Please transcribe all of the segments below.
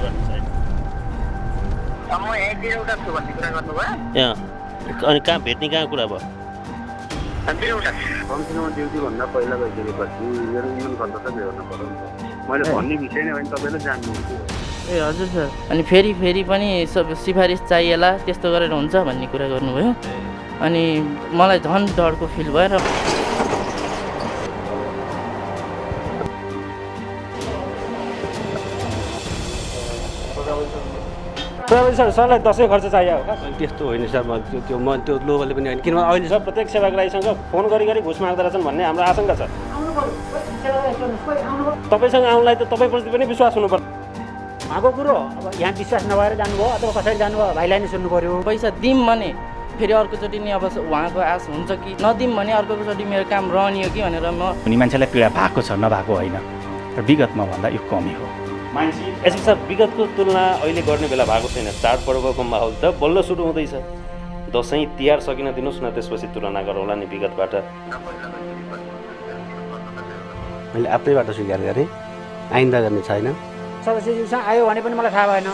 गर्नुहुन्छ अनि कहाँ भेट्ने कहाँ कुरा भयो कम्तीमा ड्युटीभन्दा पहिला गइसकेपछि मेरो इमेल गर्दा त भ्याउनु पर्यो नि त मैले भन्ने विषय नै होइन तपाईँले जान्नुहुन्थ्यो ए हजुर सर अनि फेरि पनि सब सिफारिस चाहिएला त्यस्तो गरेर हुन्छ भन्ने कुरा गर्नुभयो अनि मलाई झन् डरको फिल भयो र सर सरलाई दसैँ खर्च चाहियो हो त्यस्तो होइन सर म त्यो लोभले पनि होइन किनभने अहिले सर प्रत्येक सेवाग्राहीसँग फोन गरी घुस माग्दो रहेछन् भन्ने हाम्रो आशंका छ तपाईँसँग आउनलाई त तपाईँप्रति पनि विश्वास हुनु पर्छ उहाँको कुरो अब यहाँ विश्वास नभएर जानुभयो अथवा कसरी जानुभयो भाइलाई नै सोध्नु पर्यो पैसा दिउँ भने फेरि अर्कोचोटि नि अब उहाँको आश हुन्छ कि नदिउँ भने अर्कोचोटि मेरो काम रहनियो कि भनेर म उनी मान्छेलाई पीडा भएको छ नभएको होइन र विगतमा भन्दा यो कमी हो मान्छे यसो सर विगतको तुलना अहिले गर्ने बेला भएको छैन चाडपर्वको माहौल त बल्ल सुरु हुँदैछ दसैँ तिहार सकिन दिनुहोस् न त्यसपछि तुलना गरौँला नि विगतबाट मैले आफ्नैबाट स्वीकार गरेँ आइन्दा गर्ने छैन सदस्यज्यूसँग आयो भने पनि मलाई थाहा भएन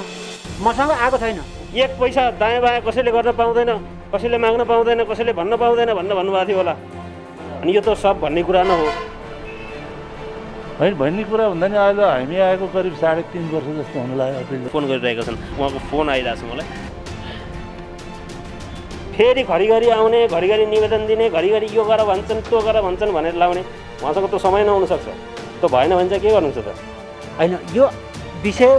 मसँग आएको छैन एक पैसा दायाँ बायाँ कसैले गर्न पाउँदैन कसैले माग्न पाउँदैन कसैले भन्न पाउँदैन भनेर भन्नुभएको थियो होला अनि यो त सब भन्ने कुरा न हो होइन भन्ने कुरा भन्दा नि अहिले हामी आएको करिब 3.5 वर्ष जस्तो हुन लाग्यो फोन गरिरहेका छन् उहाँको फोन आइरहेको छ मलाई फेरि घरिघरि आउने घरिघरि निवेदन दिने घरिघरि यो गर भन्छन् त्यो गर भन्छन् भनेर लाउने उहाँसँग त समय नहुन सक्छ त्यो भएन भने चाहिँ के गर्नुहुन्छ त होइन यो विषय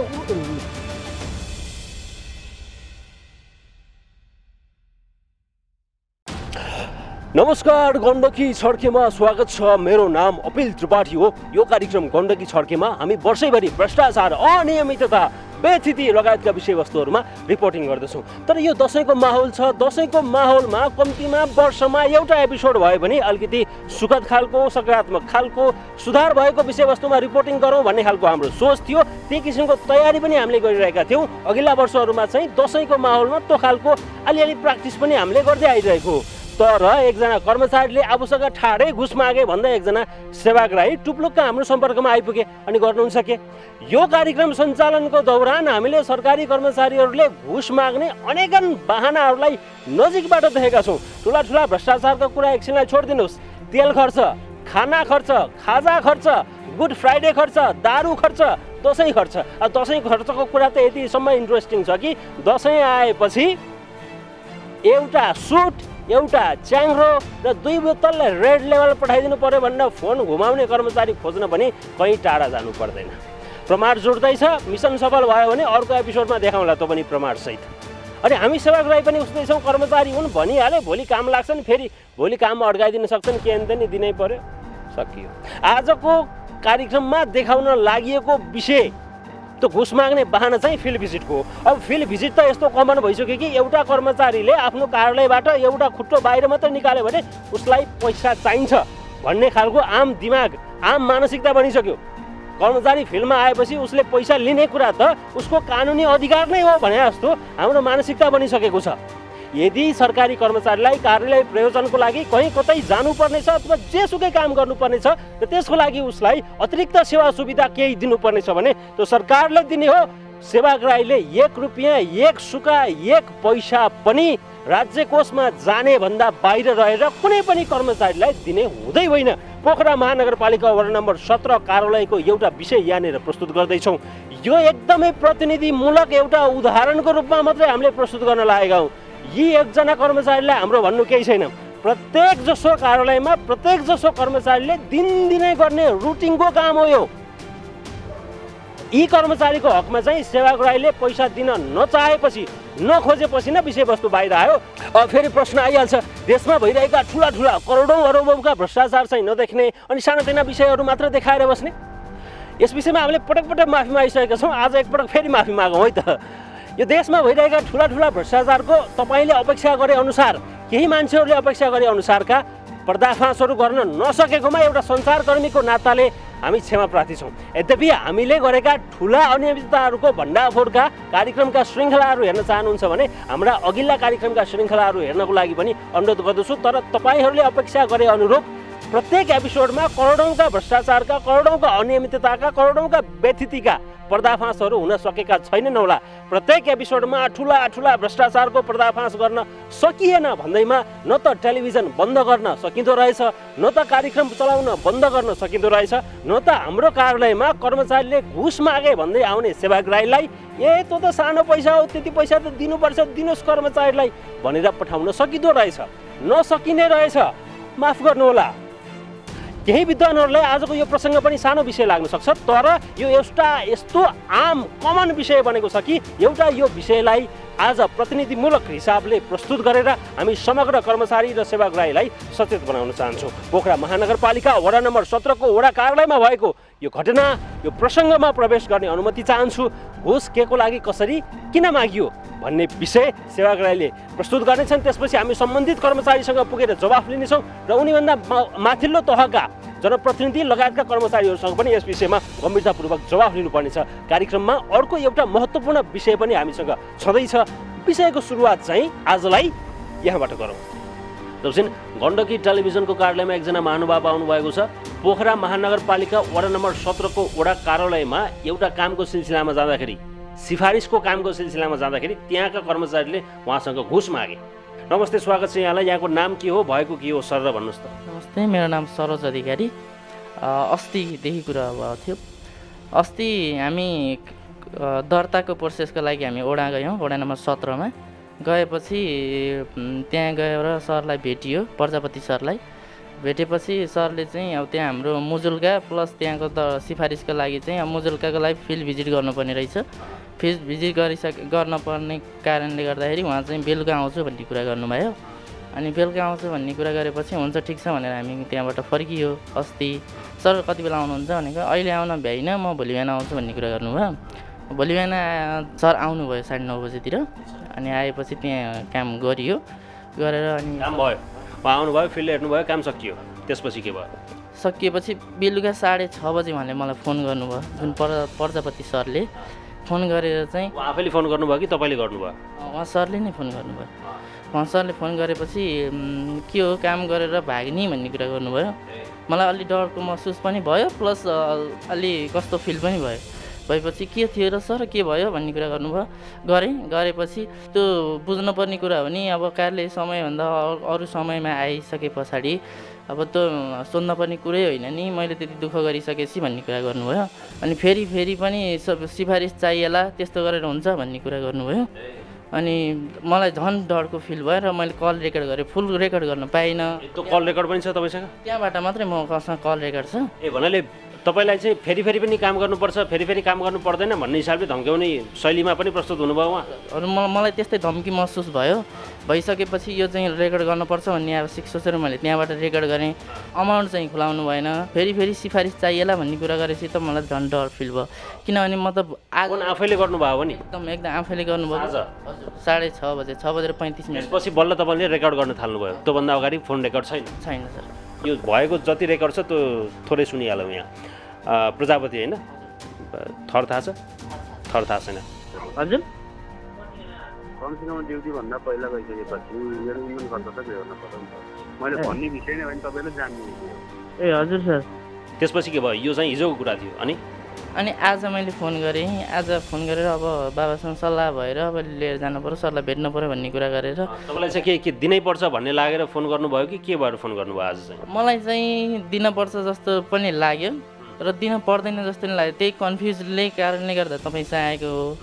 नमस्कार गण्डकी छड्केमा स्वागत छ मेरो नाम अपिल त्रिपाठी हो यो कार्यक्रम गण्डकी छड्केमा हामी वर्षैभरि भ्रष्टाचार अनियमितता बेथिति लगायतका विषयवस्तुहरूमा रिपोर्टिङ गर्दछौँ तर यो दसैँको माहौल छ दसैँको माहौलमा कम्तीमा वर्षमा एउटा एपिसोड भयो भने अलिकति सुखद खालको सकारात्मक खालको सुधार भएको विषयवस्तुमा रिपोर्टिङ गरौँ भन्ने खालको हाम्रो सोच थियो त्यही किसिमको तयारी पनि हामीले गरिरहेका थियौँ अघिल्ला वर्षहरूमा चाहिँ दसैँको माहौलमा त्यो खालको अलिअलि प्र्याक्टिस पनि हामीले गर्दै आइरहेको तर एकजना कर्मचारीले आफूसँग ठाडै घुस मागे भन्दा एकजना सेवाग्राही टुप्लुक्क हाम्रो सम्पर्कमा आइपुगे अनि गर्नुहुन्छ के यो कार्यक्रम सञ्चालनको दौरान हामीले सरकारी कर्मचारीहरूले घुस माग्ने अनेकन बहानाहरूलाई नजिकबाट देखेका छौँ ठुला ठुला भ्रष्टाचारको कुरा एकछिनलाई छोडिदिनुहोस् तेल खर्च खाना खर्च खाजा खर्च गुड फ्राइडे खर्च दारू खर्च दसैँ खर्च दसैँ खर्चको कुरा त यतिसम्म इन्ट्रेस्टिङ छ कि दसैँ आएपछि एउटा सुट एउटा च्याङ्रो र 2 बोतललाई रेड लेभल पठाइदिनु पर्यो भनेर फोन घुमाउने कर्मचारी खोज्न पनि कहीँ टाढा जानु पर्दैन प्रमाण जुट्दैछ मिसन सफल भयो भने अर्को एपिसोडमा देखाउँला त पनि प्रमाणसहित अनि हामी सेवाग्राही पनि उस्तैछौँ कर्मचारी हुन् भनिहाले भोलि काम लाग्छन् फेरि भोलि काममा अड्काइदिन सक्छन् के अन्त नि दिनै पर्यो सकियो आजको कार्यक्रममा देखाउन लागि विषय त्यो घुस माग्ने बहाना चाहिँ फिल्ड भिजिटको अब फिल्ड भिजिट त यस्तो कमन भइसक्यो कि एउटा कर्मचारीले आफ्नो कार्यालयबाट एउटा खुट्टो बाहिर मात्रै निकाल्यो भने उसलाई पैसा चाहिन्छ भन्ने खालको आम दिमाग आम मानसिकता बनिसक्यो कर्मचारी फिल्डमा आएपछि उसले पैसा लिने कुरा त उसको कानुनी अधिकार नै हो भने जस्तो हाम्रो मानसिकता बनिसकेको छ यदि सरकारी कर्मचारीलाई कार्यालय प्रयोजनको लागि कहीँ कतै जानुपर्नेछ अथवा जेसुकै काम गर्नुपर्नेछ र त्यसको लागि उसलाई अतिरिक्त सेवा सुविधा केही दिनुपर्नेछ भने त्यो सरकारले दिने हो सेवाग्राहीले 1 रुपियाँ 1 सुका 1 पैसा पनि राज्य कोषमा जाने भन्दा बाहिर रहेर कुनै पनि कर्मचारीलाई दिने हुँदै होइन पोखरा महानगरपालिका वडा नम्बर 17 कार्यालयको एउटा विषय यहाँनिर प्रस्तुत गर्दैछौँ यो एकदमै प्रतिनिधिमूलक एउटा उदाहरणको रूपमा मात्रै हामीले प्रस्तुत गर्न लागेका हौँ यी एकजना कर्मचारीलाई हाम्रो भन्नु केही छैन प्रत्येक जसो कार्यालयमा प्रत्येक जसो कर्मचारीले दिनदिनै गर्ने रुटिनको काम हो यो यी कर्मचारीको हकमा चाहिँ सेवाग्राहीले पैसा दिन नचाहेपछि नखोजेपछि न विषयवस्तु बाहिर आयो फेरि प्रश्न आइहाल्छ देशमा भइरहेका ठुला ठुला करोडौँ अरबौँका भ्रष्टाचार चाहिँ नदेख्ने अनि सानातिना विषयहरू मात्र देखाएर बस्ने यस विषयमा हामीले पटक पटक माफी मागिसकेका छौँ आज एकपटक फेरि माफी मागौँ है त यो देशमा भइरहेका ठुला ठुला भ्रष्टाचारको तपाईँले अपेक्षा गरे अनुसार केही मान्छेहरूले अपेक्षा गरे अनुसारका पर्दाफासहरू गर्न नसकेकोमा एउटा सञ्चारकर्मीको नाताले हामी क्षमा प्रार्थी छौँ यद्यपि हामीले गरेका ठुला अनियमितताहरूको भण्डाफोडका कार्यक्रमका श्रृङ्खलाहरू हेर्न चाहनुहुन्छ भने हाम्रा अघिल्ला कार्यक्रमका श्रृङ्खलाहरू हेर्नको लागि पनि अनुरोध गर्दछु तर तपाईँहरूले अपेक्षा गरे अनुरूप प्रत्येक एपिसोडमा करोडौँका भ्रष्टाचारका, करोडौँका अनियमितताका, करोडौँका व्यथितिका पर्दाफासहरू हुन सकेका छैनन् होला। प्रत्येक एपिसोडमा ठुला ठुला भ्रष्टाचारको पर्दाफास गर्न सकिएन भन्दैमा न त टेलिभिजन बन्द गर्न सकिँदो रहेछ, न त कार्यक्रम चलाउन बन्द गर्न सकिँदो रहेछ, न त हाम्रो कार्यालयमा कर्मचारीले घुस मागे भन्दै आउने सेवाग्राहीलाई त सानो पैसा हो, त्यति पैसा त दिनुपर्छ, दिनुहोस् कर्मचारीलाई भनेर पठाउन सकिँदो रहेछ, नसकिने रहेछ। माफ गर्नुहोला। केही विद्वानहरूलाई आजको यो प्रसङ्ग पनि सानो विषय लाग्न सक्छ, तर यो एउटा यस्तो आम कमन विषय बनेको छ कि एउटा यो विषयलाई आज प्रतिनिधिमूलक हिसाबले प्रस्तुत गरेर हामी समग्र कर्मचारी र सेवाग्राहीलाई सचेत बनाउन चाहन्छौँ। पोखरा महानगरपालिका वडा नम्बर 17 को वडा कार्यालयमा भएको यो घटना, यो प्रसङ्गमा प्रवेश गर्ने अनुमति चाहन्छु। घुस केको लागि, कसरी, किन मागियो भन्ने विषय सेवाग्राहीले प्रस्तुत गर्नेछन्। त्यसपछि हामी सम्बन्धित कर्मचारीसँग पुगेर जवाफ लिनेछौँ र उनीभन्दा माथिल्लो तहका जनप्रतिनिधि लगायतका कर्मचारीहरूसँग पनि यस विषयमा गम्भीरतापूर्वक जवाफ लिनुपर्नेछ। कार्यक्रममा अर्को एउटा महत्त्वपूर्ण विषय पनि हामीसँग छँदैछ। विषयको सुरुवात चाहिँ आजलाई यहाँबाट गरौँ। जबसिन गण्डकी टेलिभिजनको कार्यालयमा एकजना महानुभाव आउनुभएको छ। पोखरा महानगरपालिका वडा नम्बर 17 को वडा कार्यालयमा एउटा कामको सिलसिलामा जाँदाखेरि, सिफारिसको कामको सिलसिलामा जाँदाखेरि त्यहाँका कर्मचारीले उहाँसँग घुस मागे। नमस्ते, स्वागत छ यहाँलाई। यहाँको नाम के हो, भएको के हो सर र भन्नुहोस् त। नमस्ते, मेरो नाम सरोज अधिकारी। अस्तिदेखि कुरा भएको थियो। अस्ति हामी दर्ताको प्रोसेसको लागि हामी वडा गयौँ, वडा नम्बर 17 मा। गएपछि त्यहाँ गएर सरलाई भेटियो, प्रजापति सरलाई भेटेपछि सरले चाहिँ अब त्यहाँ हाम्रो मुजुल्का प्लस त्यहाँको सिफारिसको लागि चाहिँ अब मुजुल्काको लागि फिल्ड भिजिट गर्नुपर्ने रहेछ। फिल्ड भिजिट गर्नुपर्ने कारणले गर्दाखेरि उहाँ चाहिँ बेलुका आउँछु भन्ने कुरा गर्नुभयो। अनि बेलुका आउँछु भन्ने कुरा गरेपछि हुन्छ ठिक छ भनेर हामी त्यहाँबाट फर्कियो। अस्ति सर कति बेला आउनुहुन्छ भनेको, अहिले आउन भ्याइन, म भोलि बिहान आउँछु भन्ने कुरा गर्नुभयो। भोलि बिहान सर आउनुभयो 9:30 बजेतिर। अनि आएपछि त्यहाँ काम गरियो, गरेर अनि काम भयो, उहाँ आउनुभयो, फिल्ड हेर्नुभयो, काम सकियो। त्यसपछि के भयो? सकिएपछि बेलुका 6:30 बजे उहाँले मलाई फोन गर्नुभयो, जुन प्रजापति सरले फोन गरेर चाहिँ। उहाँ आफैले फोन गर्नुभयो कि तपाईँले गर्नुभयो? उहाँ सरले नै फोन गर्नुभयो। उहाँ सरले फोन गरेपछि के हो काम गरेर भाग्ने भन्ने कुरा गर्नुभयो। मलाई अलि डरको महसुस पनि भयो, प्लस अलि कस्तो फिल पनि भयो। भएपछि के थियो र सर, के भयो भन्ने कुरा गर्नुभयो। गरेपछि त्यो बुझ्नुपर्ने कुरा हो नि, अब कार्यालय समयभन्दा अरू समयमा आइसके पछाडि अब त्यो सोध्नुपर्ने कुरै होइन नि, मैले त्यति दुःख गरिसकेपछि भन्ने कुरा गर्नुभयो। अनि फेरि पनि सिफारिस चाहिएला, त्यस्तो गरेर हुन्छ भन्ने कुरा गर्नुभयो। अनि मलाई झन् डरको फिल भयो र मैले कल रेकर्ड गरेँ, फुल रेकर्ड गर्न पाइनँ। त्यो कल रेकर्ड पनि छ तपाईँसँग? त्यहाँबाट मात्रै मसँग कल रेकर्ड छ। भन्नाले तपाईँलाई चाहिँ फेरि पनि काम गर्नुपर्छ, फेरि काम गर्नु पर्दैन भन्ने हिसाबले धम्क्याउने शैलीमा पनि प्रस्तुत हुनुभयो उहाँ? मलाई त्यस्तै धम्की महसुस भयो। भइसकेपछि यो चाहिँ रेकर्ड गर्नुपर्छ भन्ने आवश्यक सोचेर मैले त्यहाँबाट रेकर्ड गरेँ। अमाउन्ट चाहिँ खुलाउनु भएन, फेरि सिफारिस चाहिएला भन्ने कुरा गरेपछि त मलाई झन् डर फिल भयो। किनभने म त आफैले गर्नुभयो भने एकदम आफैले गर्नुभयो। हजुर 6:30 बजे, 6:35 त्यसपछि बल्ल तपाईँले रेकर्ड गर्न थाल्नुभयो? त्योभन्दा अगाडि फोन रेकर्ड छैन? छैन सर। यो भएको जति रेकर्ड छ त्यो थोरै सुनिहालौँ यहाँ। प्रजापति होइन, थर थाहा छ? थर थाहा छैन? हजुर, कमसेकम ड्युटी भन्दा पहिला गइसकेपछि मेरो युनियन खर्च त हेर्नु पर्यो नि त। मैले भन्ने विषय नै होइन, तपाईँले जान्नु। ए हजुर सर। त्यसपछि के भयो? यो चाहिँ हिजोको कुरा थियो। अनि आज मैले फोन गरेँ। आज फोन गरेर अब बाबासँग सल्लाह भएर अब लिएर जानु पर्यो, सरलाई भेट्नु पर्यो भन्ने कुरा गरेर। तपाईँलाई चाहिँ के दिनै पर्छ भन्ने लागेर फोन गर्नुभयो कि के भएर फोन गर्नुभयो आज चाहिँ? मलाई चाहिँ दिनपर्छ जस्तो पनि लाग्यो र दिन पर्दैन जस्तो नि लाग्यो। त्यही कन्फ्युजले कारणले गर्दा तपाईँसँग आएको हो।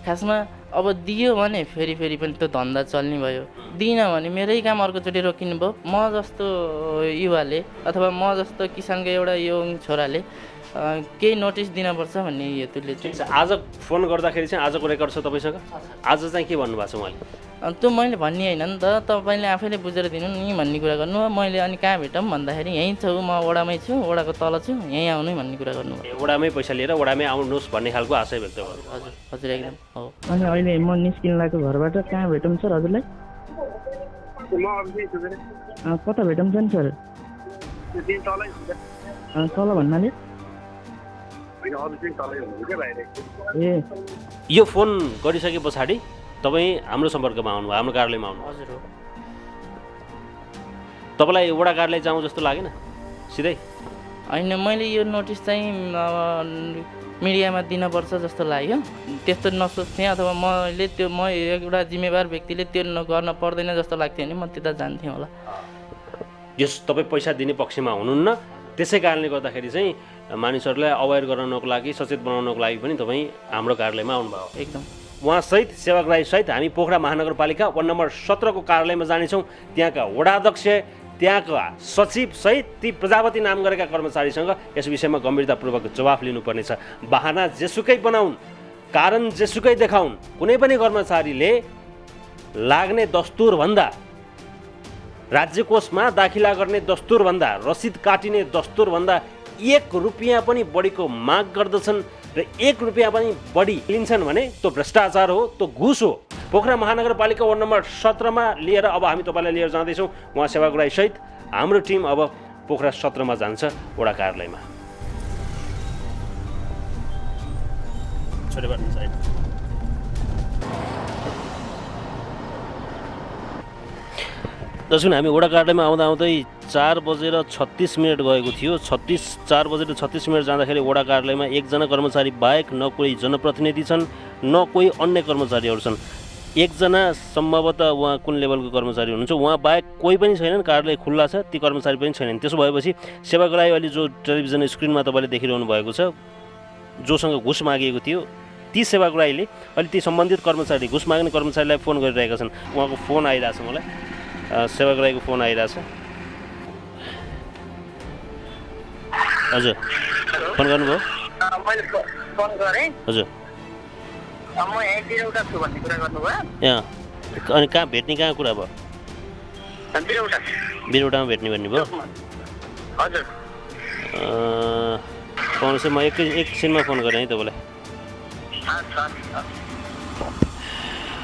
खासमा अब दियो भने फेरि पनि त्यो धन्दा चल्ने भयो, दिएन भने मेरै काम अर्कोचोटि रोकिनु भयो। म जस्तो युवाले अथवा म जस्तो किसानको एउटा यङ छोराले केही नोटिस दिनुपर्छ भन्ने हेतुले ठिक छ। आज फोन गर्दाखेरि चाहिँ आजको रेकर्ड छ तपाईँसँग? आज चाहिँ के भन्नुभएको छ उहाँले? त्यो मैले भन्ने होइन नि त, तपाईँले आफैले बुझेर दिनु नि भन्ने कुरा गर्नु। मैले अनि कहाँ भेटौँ भन्दाखेरि यहीँ छु, म वडामै छु, वडाको तल छु, यहीँ आउनु भन्ने कुरा गर्नुभयो। वडामै पैसा लिएर वडामै आउनुहोस् भन्ने खालको आशय व्यक्त गर्नु? हजुर हजुर, एकदम हो। अनि अहिले म निस्किन लागेको घरबाट, कहाँ भेटौँ सर हजुरलाई? कता भेटौँ छ नि सर? तल भन्नाले ए, यो फोन गरिसके पछाडि तपाईँ हाम्रो सम्पर्कमा आउनुभयो, हाम्रो कार्यालयमा आउनु? हजुर हो। तपाईँलाई वडा कार्यालय जाउँ जस्तो लागेन? सिधै? होइन, मैले यो नोटिस चाहिँ मिडियामा दिनुपर्छ जस्तो लाग्यो। त्यस्तो नसोच्थेँ अथवा म एउटा जिम्मेवार व्यक्तिले त्यो गर्न पर्दैन जस्तो लाग्थ्यो भने म त्यता जान्थेँ होला। यस तपाईँ पैसा दिने पक्षमा हुनुहुन्न, त्यसै कारणले गर्दाखेरि चाहिँ मानिसहरूलाई अवेर गराउनको लागि, सचेत बनाउनको लागि पनि तपाईँ हाम्रो कार्यालयमा आउनुभयो। एकदम। उहाँसहित सेवक राईसहित हामी पोखरा महानगरपालिका वार्ड नम्बर 17 को कार्यालयमा जानेछौँ। त्यहाँका वडाध्यक्ष, त्यहाँका सचिवसहित ती प्रजापति नाम गरेका कर्मचारीसँग यस विषयमा गम्भीरतापूर्वक जवाफ लिनुपर्नेछ। बहाना जेसुकै बनाउन्, कारण जेसुकै देखाउन्, कुनै पनि कर्मचारीले लाग्ने दस्तुरभन्दा, राज्य कोषमा दाखिला गर्ने दस्तुरभन्दा, रसिद काटिने दस्तुरभन्दा 1 रुपियाँ पनि बढीको माग गर्दछन् र 1 रुपियाँ पनि बढी लिन्छन् भने त्यो भ्रष्टाचार हो, त्यो घुस हो। पोखरा महानगरपालिका वार्ड नम्बर 17 मा लिएर अब हामी तपाईँलाई लिएर जाँदैछौँ। उहाँ सेवक राईसहित हाम्रो टिम अब पोखरा 17 मा जान्छ वडा कार्यालयमा। दर्शक, हामी वडा कार्यालयमा आउँदा आउँदै 4:36 गएको थियो। 4:36 जाँदाखेरि वडा कार्यालयमा एकजना कर्मचारी बाहेक न कोही जनप्रतिनिधि छन्, न कोही अन्य कर्मचारीहरू छन्। एकजना सम्भवतः उहाँ कुन लेभलको कर्मचारी हुनुहुन्छ, उहाँ बाहेक कोही पनि छैनन्। कार्यालय खुल्ला छ, ती कर्मचारी पनि छैनन्। त्यसो भएपछि सेवक राई अहिले जो टेलिभिजन स्क्रिनमा तपाईँले देखिरहनु भएको छ, जोसँग घुस मागिएको थियो, ती सेवक राईले अहिले ती सम्बन्धित कर्मचारी, घुस माग्ने कर्मचारीलाई फोन गरिरहेका छन्। उहाँको फोन आइरहेछ, मलाई सेवक राईको फोन आइरहेछ। हजुर, फोन गर्नुभयो? मैले फोन गरेँ। हजुर, म यहीँ बिरौटा छु भन्ने कुरा गर्नुभयो। यहाँ अनि कहाँ भेट्ने, कहाँ कुरा भयो? बिरौटा। बिरौटामा भेट्ने भन्ने भयो? हजुर। फोन चाहिँ म एकछिनमा फोन गरेँ है तपाईँलाई।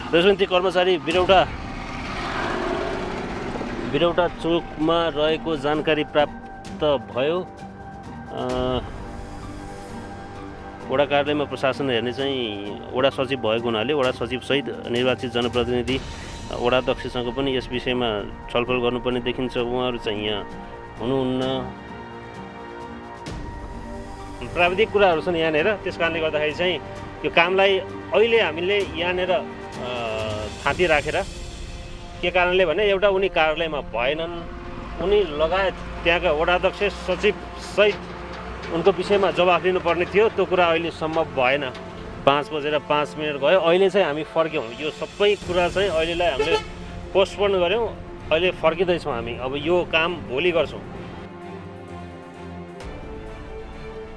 त्यसो भने ती कर्मचारी बिरौटा चोकमा रहेको जानकारी प्राप्त भयो। वडा कार्यालयमा प्रशासन हेर्ने चाहिँ वडा सचिव भएको हुनाले वडा सचिवसहित निर्वाचित जनप्रतिनिधि वडाध्यक्षसँग पनि यस विषयमा छलफल गर्नुपर्ने देखिन्छ। उहाँहरू चाहिँ यहाँ हुनुहुन्न, प्राविधिक कुराहरू छन् यहाँनिर। त्यस कारणले गर्दाखेरि चाहिँ यो कामलाई अहिले हामीले यहाँनिर थाँती राखेर, के कारणले भने एउटा उनी कार्यालयमा भएनन्, उनी लगायत त्यहाँका वडाध्यक्ष सचिवसहित उनको विषयमा जवाफ लिनुपर्ने थियो। त्यो कुरा अहिले सम्भव भएन। 5:05 गयो। अहिले चाहिँ हामी फर्क्यौँ। यो सबै कुरा चाहिँ अहिलेलाई हामीले पोस्टपोन गऱ्यौँ। अहिले फर्किँदैछौँ हामी। अब यो काम भोलि गर्छौँ।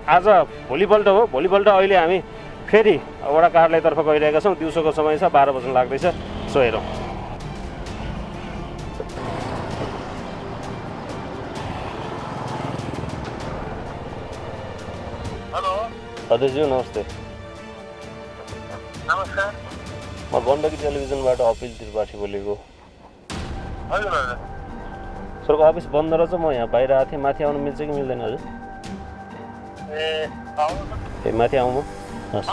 आज भोलिपल्ट हो। भोलिपल्ट अहिले हामी फेरि वडा कार्यालयतर्फ गइरहेका छौँ। दिउँसोको समय छ, 12 बज्न लाग्दैछ। सो हेरौँ। हजुरज्यू नमस्ते। नमस्कार। म गण्डकी टेलिभिजनबाट अपिल त्रिपाठी बोलेको। हजुर हजुर। सरको अफिस बन्द रहेछ, म यहाँ बाहिर आएको थिएँ। माथि आउनु मिल्छ कि मिल्दैन हजुर? ए माथि आउँ म? हस्।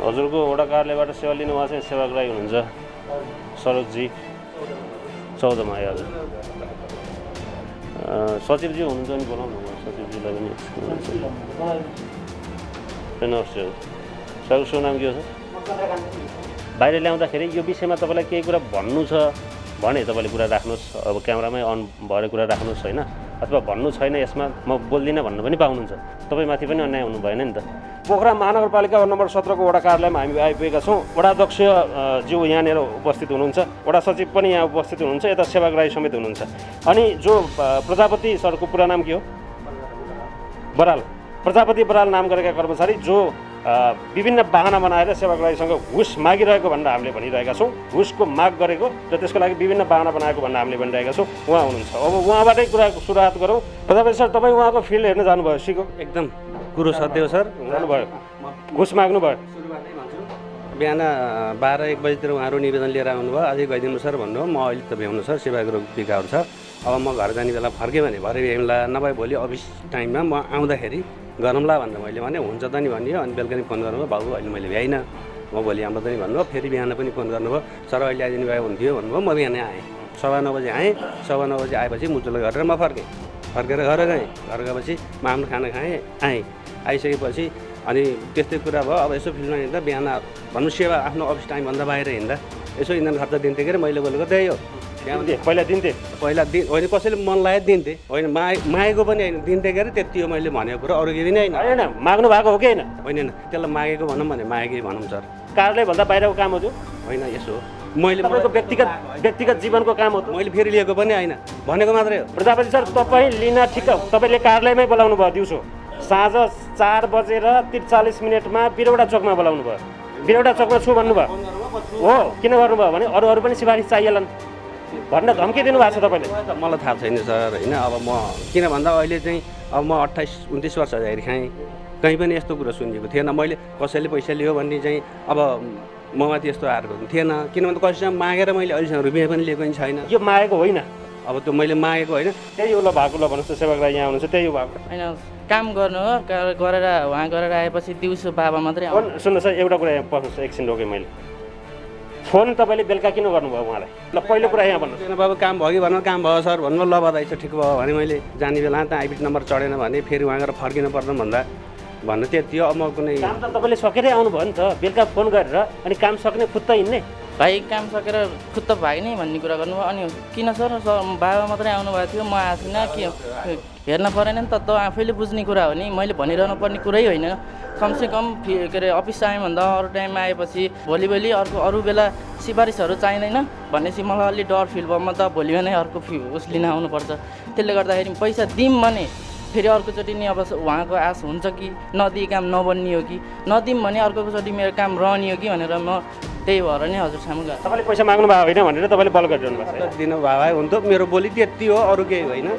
हजुरको वडा कार्यालयबाट सेवा लिनु भएको चाहिँ सेवक राई हुनुहुन्छ, सरोजजी 14 मा। हजुर, सचिवजी हुनुहुन्छ नि, बोलाउनु सचिवजीलाई पनि। नमस्ते हजुर। सरको शुभ नाम के हो सर? बाहिर ल्याउँदाखेरि यो विषयमा तपाईँलाई केही कुरा भन्नु छ भने तपाईँले कुरा राख्नुहोस्। अब क्यामेरामै अन भएर कुरा राख्नुहोस् होइन, अथवा भन्नु छैन यसमा म बोल्दिनँ भन्नु पनि पाउनुहुन्छ। तपाईँमाथि पनि अन्याय हुनु भएन नि त। पोखरा महानगरपालिका वार्ड नम्बर 17 को वडा कार्यालयमा हामी आइपुगेका छौँ। वडाध्यक्ष ज्यू यहाँनिर उपस्थित हुनुहुन्छ, वडा सचिव पनि यहाँ उपस्थित हुनुहुन्छ, यता सेवक राई समेत हुनुहुन्छ। अनि जो प्रजापति सरको पुरा नाम के हो? बराल प्रजापति बराल नाम गरेका कर्मचारी जो विभिन्न बाहना बनाएर सेवाग्राहीसँग घुस मागिरहेको भनेर हामीले भनिरहेका छौँ। घुसको माग गरेको र त्यसको लागि विभिन्न बाहना बनाएको भनेर हामीले भनिरहेका छौँ। उहाँ हुनुहुन्छ। अब उहाँबाटै कुरा सुरुवात गरौँ। प्रजापति सर, तपाईँ उहाँको फिल्ड हेर्न जानुभयो? सिको एकदम कुरो सत्य हो सर। जानुभयो, घुस माग्नुभयो? बिहान 12-1 बजीतिर उहाँहरू निवेदन लिएर आउनुभयो, अझै गइदिनु सर भन्नुभयो। म अहिले त भ्याउनु सर, सेवाग्राही बिगाहरू छ, अब म घर जाने बेला फर्केँ भने भरे भ्याउँला, नभए भोलि अफिस टाइममा म आउँदाखेरि गरौँला भनेर मैले भने हुन्छ त नि भनियो। अनि बेलुका नि फोन गर्नुभयो, बाबु अहिले मैले भ्याइनँ, म भोलि आउँदा त नि भन्नुभयो। फेरि बिहान पनि फोन गर्नुभयो, सर अहिले आइदिनु भए हुन्थ्यो भन्नुभयो। म बिहानै आएँ, 9:15 बजी आएँ। 9:15 बजी आएपछि मुजुल गरेर म फर्केर घर गएँ। घर गएपछि म आफ्नो खाना खाएँ, आएँ। आइसकेपछि अनि त्यस्तै कुरा भयो। अब यसो फिल्डमा हिँड्दा बिहान भन्नु सेवा आफ्नो अफिस टाइमभन्दा बाहिर हिँड्दा यसो इन्धन खर्च दिन्थेँ के अरे, मैले बोलेको त्यही हो। पहिला दिन्थे, होइन कसैले मन लागेर दिन्थेँ, होइन मागेको पनि होइन, दिन्थेँ के अरे, त्यति हो मैले भनेको कुरा, अरू केही नै होइन। माग्नु भएको हो कि होइन? होइन, त्यसलाई मागेको भनौँ भने मागेकै भनौँ सर। कार्यालयभन्दा बाहिरको काम हो त्यो? होइन, यसो हो, मैले तपाईँको व्यक्तिगत जीवनको काम हो। मैले फेरि लिएको पनि होइन, भनेको मात्रै हो। प्रजापति सर, तपाईँ लिन ठिक, तपाईँले कार्यालयमै बोलाउनु भयो दिउँसो साँझ 4:43 बिरौडा चोकमा बोलाउनु भयो। बिरौडा चोकमा छु भन्नुभयो हो, किन गर्नुभयो भने अरू पनि सिफारिस चाहिएलान् भनेर धम्की दिनुभएको छ तपाईँले। मलाई थाहा छैन सर, होइन। अब म किन भन्दा अहिले चाहिँ अब म 28-29 वर्ष जाहेर खाएँ, कहीँ पनि यस्तो कुरो सुनिएको थिएन। मैले कसैले पैसा लियो भन्ने चाहिँ अब ममाथि यस्तो आएको थिएन, किन भन्दा कसैसँग मागेर मैले अहिलेसम्म रुपियाँ पनि लिएको पनि छैन। यो मागेको होइन, अब त्यो मैले मागेको होइन। त्यही हो ल भएको, ल भन्नुहोस् त, सेवाग्राही यहाँ हुनुहुन्छ, त्यही हो भएको होइन, काम गर्नु हो, गरेर उहाँ गरेर आएपछि दिउँसो बाबा मात्रै फोन सुन्नुहोस्, एउटा कुरा यहाँ पस्नुहोस्, एकछिन रोकेँ मैले। फोन तपाईँले बेलुका किन गर्नुभयो उहाँलाई? ल पहिलो कुरा यहाँ भन्नुहोस्। बाबु काम भयो कि भन्नु, काम भयो सर भन्नु, ल बधाई छ, ठिक भयो भने मैले जाने बेला त आइबिट नम्बर चढेन भने फेरि उहाँ गएर फर्किनु पर्छ भन्नु त्यति हो। अब म कुनै काम त तपाईँले सकेरै आउनुभयो नि त, बेलुका फोन गरेर, अनि काम सक्ने खुत्ता हिँड्ने भाइ काम सकेर खुत्त भाग्ने भन्ने कुरा गर्नुभयो। अनि किन सर बाबा मात्रै आउनुभएको थियो, म आएको थिइनँ, के हेर्न परेन नि त, आफैले बुझ्ने कुरा हो नि, मैले भनिरहनु पर्ने कुरै होइन। कमसेकम के अरे अफिस टाइमभन्दा अरू टाइममा आएपछि भोलि अरू बेला सिफारिसहरू चाहिँदैन भनेपछि मलाई अलि डर फिल भयो। म त भोलि नै अर्को उस लिन आउनुपर्छ। त्यसले गर्दाखेरि पैसा दिउँ भने फेरि अर्कोचोटि नि अब उहाँको आश हुन्छ कि नदिए काम नबन्ने हो कि, नदिउँ भने अर्कोचोटि मेरो काम रहने हो कि भनेर म त्यही भएर नै हजुर सामु गएको। तपाईँले पैसा माग्नु भएको होइन भनेर तपाईँले बल गरिरहनु भएको छ? दिनु भए हुन्थ्यो, मेरो बोली त्यति हो, अरू केही होइन।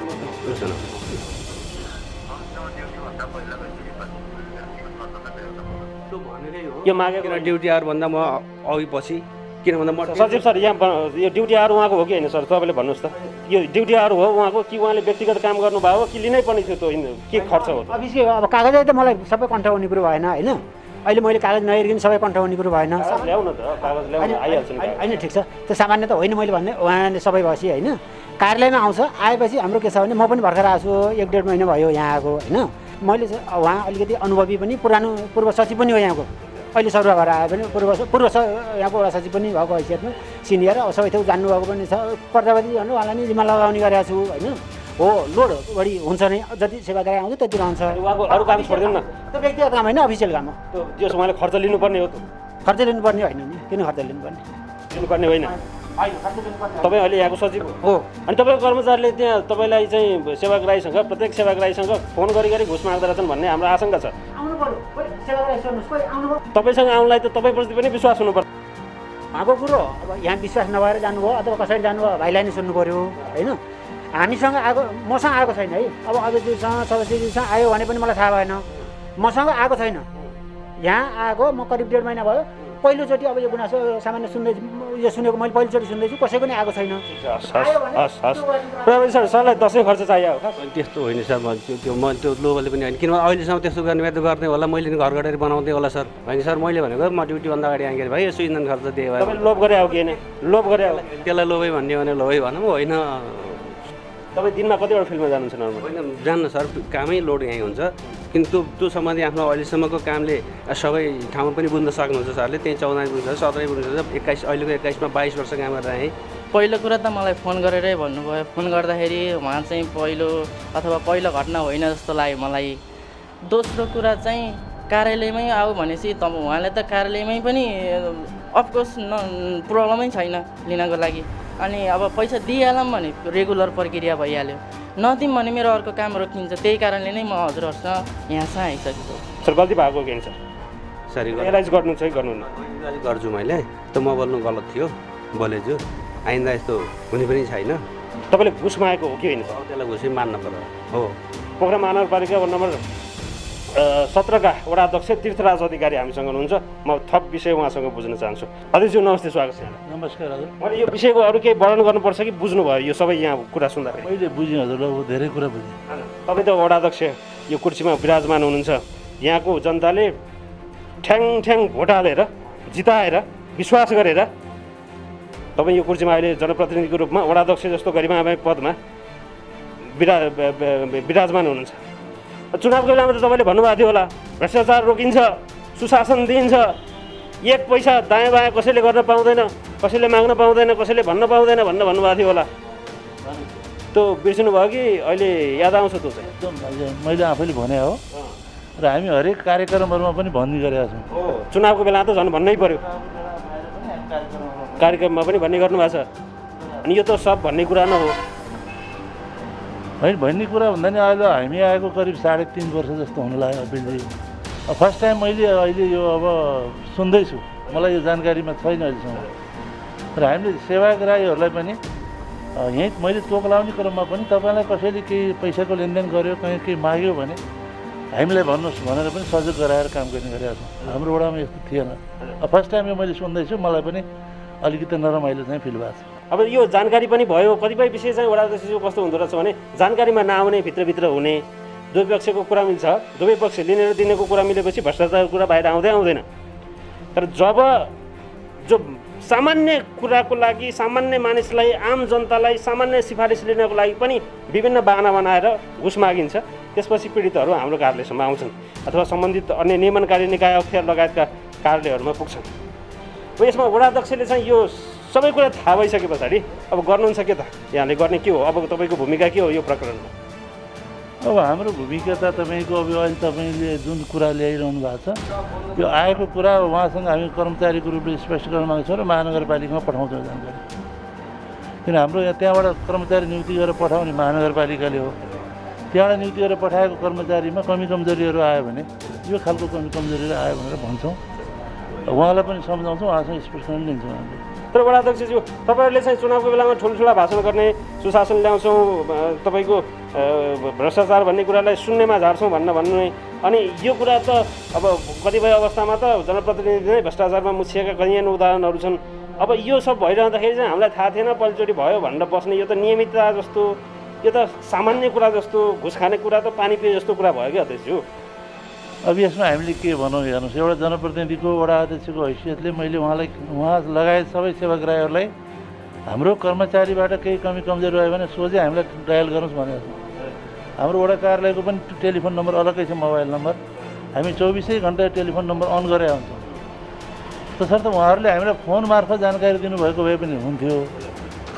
यो मागेको ड्युटी आवर्सभन्दा म अघि पछि, किन भन्दा म सचिव सर, यहाँ यो ड्युटी आवर उहाँको हो कि होइन सर? तपाईँले भन्नुहोस् त, यो ड्युटी आवर हो उहाँको कि उहाँले व्यक्तिगत काम गर्नुभयो कि लिनै पर्ने थियो? त्यो के खर्च हो? अफिसकै अब कागजै त मलाई सबै कन्ठ हुने कुरो भएन होइन। अहिले मैले कागज नहेरिकन सबै कन्ठ हुने कुरो भएन। ल्याउन त कागज ल्याउन आइहाल्छ नि। होइन ठिक छ, त्यो सामान्य त होइन मैले भन्ने, उहाँले सबै भएपछि होइन कार्यालयमा आउँछ। आएपछि हाम्रो के छ भने म पनि भर्खर आएको छु, 1-1.5 महिना भयो यहाँ आएको होइन। मैले उहाँ अलिकति अनुभवी पनि, पूर्व सचिव पनि हो यहाँको, अहिले सरुवा भएर आए पनि यहाँको वडा सचिव पनि भएको हैसियतमा सिनियर, अब सबै थोक जान्नुभएको पनि छ। प्रजापति भन्नु उहाँलाई नै जिम्मा लगाउने गरेको छु होइन। हो, लोड बढी हुन्छ नै, जति सेवादारी आउँछ त्यति रहन्छ। उहाँको अरू काम छोडिदिनु न, त्यो व्यक्तिगत काम होइन, अफिसियल काम हो। त्यो उहाँले खर्च लिनुपर्ने हो? खर्च लिनुपर्ने होइन नि, किन खर्च लिनुपर्ने होइन? तपाईँ अहिले यहाँको सचिव हो, अनि तपाईँको कर्मचारीले त्यहाँ तपाईँलाई चाहिँ सेवाग्राहीसँग, प्रत्येक सेवाग्राहीसँग फोन गरी घुस माग्दो रहेछन् भन्ने हाम्रो आशंका छ। तपाईँसँग आउनलाई त तपाईँप्रति पनि विश्वास हुनु पर्छ। उहाँको कुरो अब यहाँ विश्वास नभएर जानुभयो अथवा कसरी जानुभयो, भाइलाई नै सुन्नु पऱ्यो होइन। हामीसँग आएको, मसँग आएको छैन है। अब अध्यक्षसँग सदस्यजीसँग आयो भने पनि मलाई थाहा भएन, मसँग आएको छैन। यहाँ आएको म करिब 1.5 महिना भयो, पहिलोचोटि अब यो गुनासो सामान्य सुन्दैछु, यो सुनेको मैले पहिलोचोटि सुन्दैछु, कसैको नै आएको छैन। प्रजापति सर, सरलाई दसैँ खर्च चाहियो हो? त्यस्तो होइन सर, म त्यो लोभले पनि होइन, किनभने अहिलेसम्म त्यस्तो गर्ने त गर्दै होला, मैले घर गएर बनाउँदै होला सर। होइन सर, मैले भनेको म ड्युटीभन्दा अगाडि आएँ भाइ, यसो इन्धन खर्च दिएँ भयो। तपाईँले लोभ गरे हो कि होइन? लोभ गरे हो? त्यसलाई लोभै भन्ने भने लोभै भनौँ, होइन। तपाईँ दिनमा कतिवटा फिल्डमा जानुहुन्छ नर्मल? होइन जान्न सर, कामै लोड यहीँ हुन्छ, किन्तु त्यो सम्बन्धी आफ्नो अहिलेसम्मको कामले सबै ठाउँमा पनि बुझ्न सक्नुहुन्छ सरले। त्यहीँ 14 बुझ्नुहुन्छ, 17 बुझ्नुहुन्छ, 21 अहिलेको 21मा 22 वर्ष काम गरेर आएँ। पहिलो कुरा त मलाई फोन गरेरै भन्नुभयो। फोन गर्दाखेरि उहाँ चाहिँ पहिलो घटना होइन जस्तो लाग्यो मलाई। दोस्रो कुरा चाहिँ कार्यालयमै आऊ भनेपछि उहाँले त कार्यालयमै पनि अफकोर्स प्रब्लमै छैन लिनको लागि। अनि अब पैसा दिइहालौँ भने रेगुलर प्रक्रिया भइहाल्यो। नदिउँ भने मेरो अर्को काम रोकिन्छ। त्यही कारणले नै म हजुरहरूसँग यहाँसम्म आइसकेको छु। सर गल्ती भएको के सर? सरी एनालाइज गर्नु चाहिँ गर्नुहुन्न। गर्छु मैले त म बोल्नु गलत थियो बोलेछु। आइन्दा यस्तो हुने पनि छैन। तपाईँले घुस मागेको हो कि होइन सर? त्यसलाई घुसै मान्न पर्यो हो। पोखरा महानगरपालिका वडा नम्बर 17 का वडा अध्यक्ष तीर्थराज अधिकारी हामीसँग हुनुहुन्छ। म थप विषय उहाँसँग बुझ्न चाहन्छु। अध्यक्षज्यू नमस्ते, स्वागत छ यहाँलाई। नमस्कार हजुर। मैले यो विषयको अरू केही वर्णन गर्नुपर्छ कि बुझ्नुभयो यो सबै यहाँ कुरा सुन्दाखेरि? मैले बुझेँ हजुर, अब धेरै कुरा बुझेँ। तपाईँ त वडा अध्यक्ष यो कुर्सीमा विराजमान हुनुहुन्छ। यहाँको जनताले ठ्याङ ठ्याङ भोट हालेर जिताएर विश्वास गरेर तपाईँ यो कुर्सीमा अहिले जनप्रतिनिधिको रूपमा वडा अध्यक्ष जस्तो गरिमामय पदमा विराजमान हुनुहुन्छ। चुनावको बेलामा त तपाईँले भन्नुभएको थियो होला भ्रष्टाचार रोकिन्छ, सुशासन दिइन्छ, एक पैसा दायाँ बायाँ कसैले गर्न पाउँदैन, कसैले माग्न पाउँदैन, कसैले भन्न पाउँदैन भन्नुभएको थियो होला। त्यो बिर्सिनु भयो कि अहिले याद आउँछ त्यो चाहिँ? एकदम मैले आफैले भने हो र हामी हरेक कार्यक्रमहरूमा पनि भन्ने गरेका छौँ। चुनावको बेला त झन् भन्नै पर्यो, कार्यक्रममा पनि भन्ने गर्नुभएको छ। अनि यो त सब भन्ने कुरा नै हो होइन। भन्ने कुरा भन्दा नि अहिले हामी आएको करिब 3.5 वर्ष जस्तो हुन लाग्यो अपिलजी। फर्स्ट टाइम मैले अहिले यो अब सुन्दैछु, मलाई यो जानकारीमा छैन अहिलेसम्म। र हामीले सेवाग्राहीहरूलाई पनि यहीँ मैले तोक लाउने क्रममा पनि तपाईँलाई कसैले केही पैसाको लेनदेन गर्यो, कहीँ केही माग्यो भने हामीलाई भन्नुहोस् भनेर पनि सहयोग गराएर काम गर्ने गरेका छौँ। हाम्रो वडामा यस्तो थिएन। फर्स्ट टाइम यो मैले सुन्दैछु, मलाई पनि अलिकति नरमाइलो चाहिँ फिल भएको छ। अब यो जानकारी पनि भयो। कतिपय विषय चाहिँ वडा अध्यक्षज्यू कस्तो हुँदो रहेछ भने जानकारीमा नआउने, भित्रभित्र हुने, दुवै पक्षको कुरा मिल्छ, दुवै पक्ष लिने र दिनेको कुरा मिलेपछि भ्रष्टाचारको कुरा बाहिर आउँदैन। तर जब जो सामान्य कुराको लागि, सामान्य मानिसलाई, आम जनतालाई सामान्य सिफारिस लिनको लागि पनि विभिन्न बाहना बनाएर घुस मागिन्छ, त्यसपछि पीडितहरू हाम्रो कार्यालयसम्म आउँछन् अथवा सम्बन्धित अन्य नियमनकारी निकाय अख्तियार लगायतका कार्यालयहरूमा पुग्छन्। अब यसमा वडा अध्यक्षले चाहिँ यो सबै कुरा थाहा भइसके पछाडि अब गर्नुहुन्छ के त? यहाँले गर्ने के हो? अब तपाईँको भूमिका के हो यो प्रकरणमा? अब हाम्रो भूमिका त तपाईँको अब अहिले तपाईँले जुन कुरा ल्याइरहनु भएको छ, यो आएको कुरा उहाँसँग हामी कर्मचारीको रूपले स्पष्टीकरण माग्छौँ र महानगरपालिकामा पठाउँछौँ जानकारी। किन हाम्रो यहाँ त्यहाँबाट कर्मचारी नियुक्ति गरेर पठाउने महानगरपालिकाले हो। त्यहाँबाट नियुक्ति गरेर पठाएको कर्मचारीमा कमी कमजोरीहरू आयो भने यो खालको कमी कमजोरीहरू आयो भनेर भन्छौँ। उहाँलाई पनि सम्झाउँछौँ, उहाँसँग स्पष्टीकरण लिन्छौँ हामीले। तर वडा अध्यक्षज्यू तपाईँहरूले चाहिँ चुनावको बेलामा ठुल्ठुला भाषण गर्ने, सुशासन ल्याउँछौँ, तपाईँको भ्रष्टाचार भन्ने कुरालाई शून्यमा झार्छौँ भन्ने, अनि यो कुरा त अब कतिपय अवस्थामा त जनप्रतिनिधि नै भ्रष्टाचारमा मुछिएका कैयन उदाहरणहरू छन्। अब यो सब भइरहँदाखेरि चाहिँ हामीलाई थाहा थिएन, पहिलोचोटि भयो भनेर बस्ने, यो त नियमितता जस्तो, यो त सामान्य कुरा जस्तो, घुस खाने कुरा त पानी पिए जस्तो कुरा भयो क्या अध्यक्षज्यू। अब यसमा हामीले के भनौँ हेर्नुहोस्, एउटा जनप्रतिनिधिको वडा अध्यक्षको हैसियतले मैले उहाँ लगायत सबै सेवाग्राहीहरूलाई हाम्रो कर्मचारीबाट केही कमी कमजोरी आयो भने सोझै हामीलाई डायल गर्नुहोस् भनेको छ। हाम्रो वडा कार्यालयको पनि टेलिफोन नम्बर अलग्गै छ, मोबाइल नम्बर। हामी 24 घन्टा टेलिफोन नम्बर अन गरेर हुन्छौँ। तसर्थ उहाँहरूले हामीलाई फोन मार्फत जानकारी दिनुभएको भए पनि हुन्थ्यो।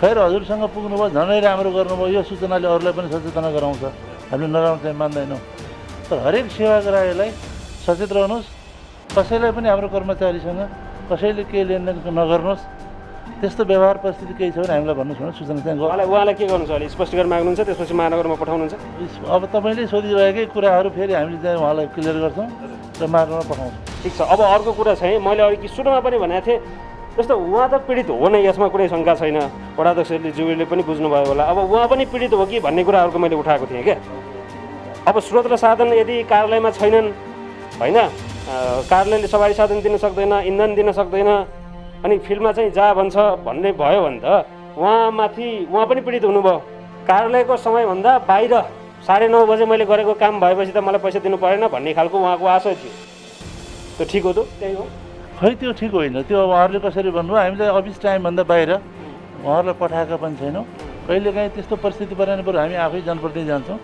खैर हजुरसँग पुग्नुभयो, झनै राम्रो गर्नुभयो। यो सूचनाले अरूलाई पनि सचेतना गराउँछ, हामीले नगराउनु चाहिँ मान्दैनौँ। तर हरेक सेवाग्राहीलाई सचेत रहनुहोस्, कसैलाई पनि हाम्रो कर्मचारीसँग कसैले केही लेनदेन नगर्नुहोस्। त्यस्तो व्यवहार परिस्थिति केही छ भने हामीलाई भन्नुहोस् भनेर सूचना चाहिँ उहाँलाई के गर्नुहुन्छ अहिले? स्पष्टीकरण माग्नुहुन्छ, त्यसपछि महानगरमा पठाउनुहुन्छ? अब तपाईँले सोधिरहेकै कुराहरू फेरि हामीले चाहिँ उहाँलाई क्लियर गर्छौँ र महानगरमा पठाउँछौँ। ठिक छ। अब अर्को कुरा चाहिँ मैले अघि सुरुमा पनि भनेको थिएँ, जस्तो उहाँ त पीडित हो नै, यसमा कुनै शङ्का छैन। वडा अध्यक्षज्यूले पनि बुझ्नुभयो होला। अब उहाँ पनि पीडित हो कि भन्ने कुराहरूको मैले उठाएको थिएँ क्या। अब स्रोत र साधन यदि कार्यालयमा छैनन्, होइन, कार्यालयले सवारी साधन दिन सक्दैन, इन्धन दिन सक्दैन, अनि फिल्डमा चाहिँ जा भन्छ भन्ने भयो भने त उहाँ पनि पीडित हुनुभयो। कार्यालयको समयभन्दा बाहिर 9:30 बजे मैले गरेको काम भएपछि त मलाई पैसा दिनु परेन भन्ने खालको उहाँको आशय थियो। त्यो ठिक हो त? त्यही हो खै त्यो ठिक होइन। त्यो उहाँहरूले कसरी भन्नुभयो, हामीले अफिस टाइमभन्दा बाहिर उहाँहरूलाई पठाएका पनि छैनौँ। कहिलेकाहीँ त्यस्तो परिस्थिति परेन बरु हामी आफै जनप्रतिनिधि जान्छौँ।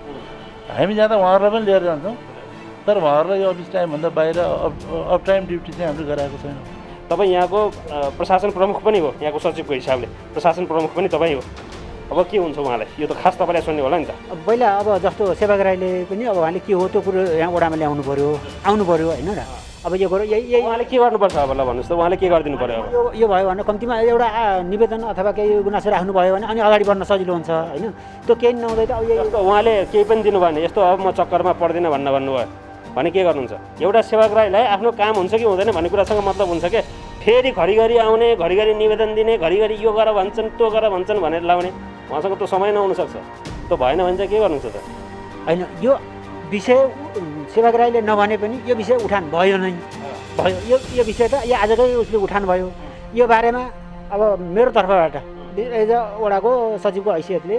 हामी जाँदा उहाँहरूलाई पनि लिएर जान्छौँ, तर उहाँहरूलाई यो अफिस टाइमभन्दा बाहिर अफ टाइम ड्युटी चाहिँ हामीले गराएको छैनौँ। तपाईँ यहाँको प्रशासन प्रमुख पनि हो, यहाँको सचिवको हिसाबले प्रशासन प्रमुख पनि तपाईँ हो। अब के हुन्छ उहाँलाई? यो त खास तपाईँलाई सुन्ने होला नि त। पहिला अब जस्तो सेवाग्राहीले पनि अब उहाँले के हो त्यो कुरो यहाँ वडामा ल्याउनु पऱ्यो, आउनु पऱ्यो होइन र। अब यो कुरो यही उहाँले के गर्नुपर्छ अब ल भन्नुहोस् त उहाँले के गरिदिनु पर्यो अब यो भयो भने कम्तीमा एउटा निवेदन अथवा केही गुनासो राख्नुभयो भने अनि अगाडि बढ्न सजिलो हुन्छ होइन त्यो केही नहुँदै त अब यही जस्तो उहाँले केही पनि दिनु भएन यस्तो अब म चक्करमा पर्दिनँ भन्नुभयो भने के गर्नुहुन्छ एउटा सेवाग्राहीलाई आफ्नो काम हुन्छ कि हुँदैन भन्ने कुरासँग मतलब हुन्छ के फेरि घरिघरि आउने घरिघरि निवेदन दिने घरिघरि यो गर भन्छन् त्यो गर भन्छन् भनेर लाउने उहाँसँग त समय नहुनसक्छ त्यो भएन भने चाहिँ के गर्नुहुन्छ त होइन यो विषय सेवाग्राहीले नभने पनि यो विषय उठान भयो नै भयो यो विषय त यो आजकै उसले उठान भयो यो बारेमा अब मेरो तर्फबाट एज अ वडाको सचिवको हैसियतले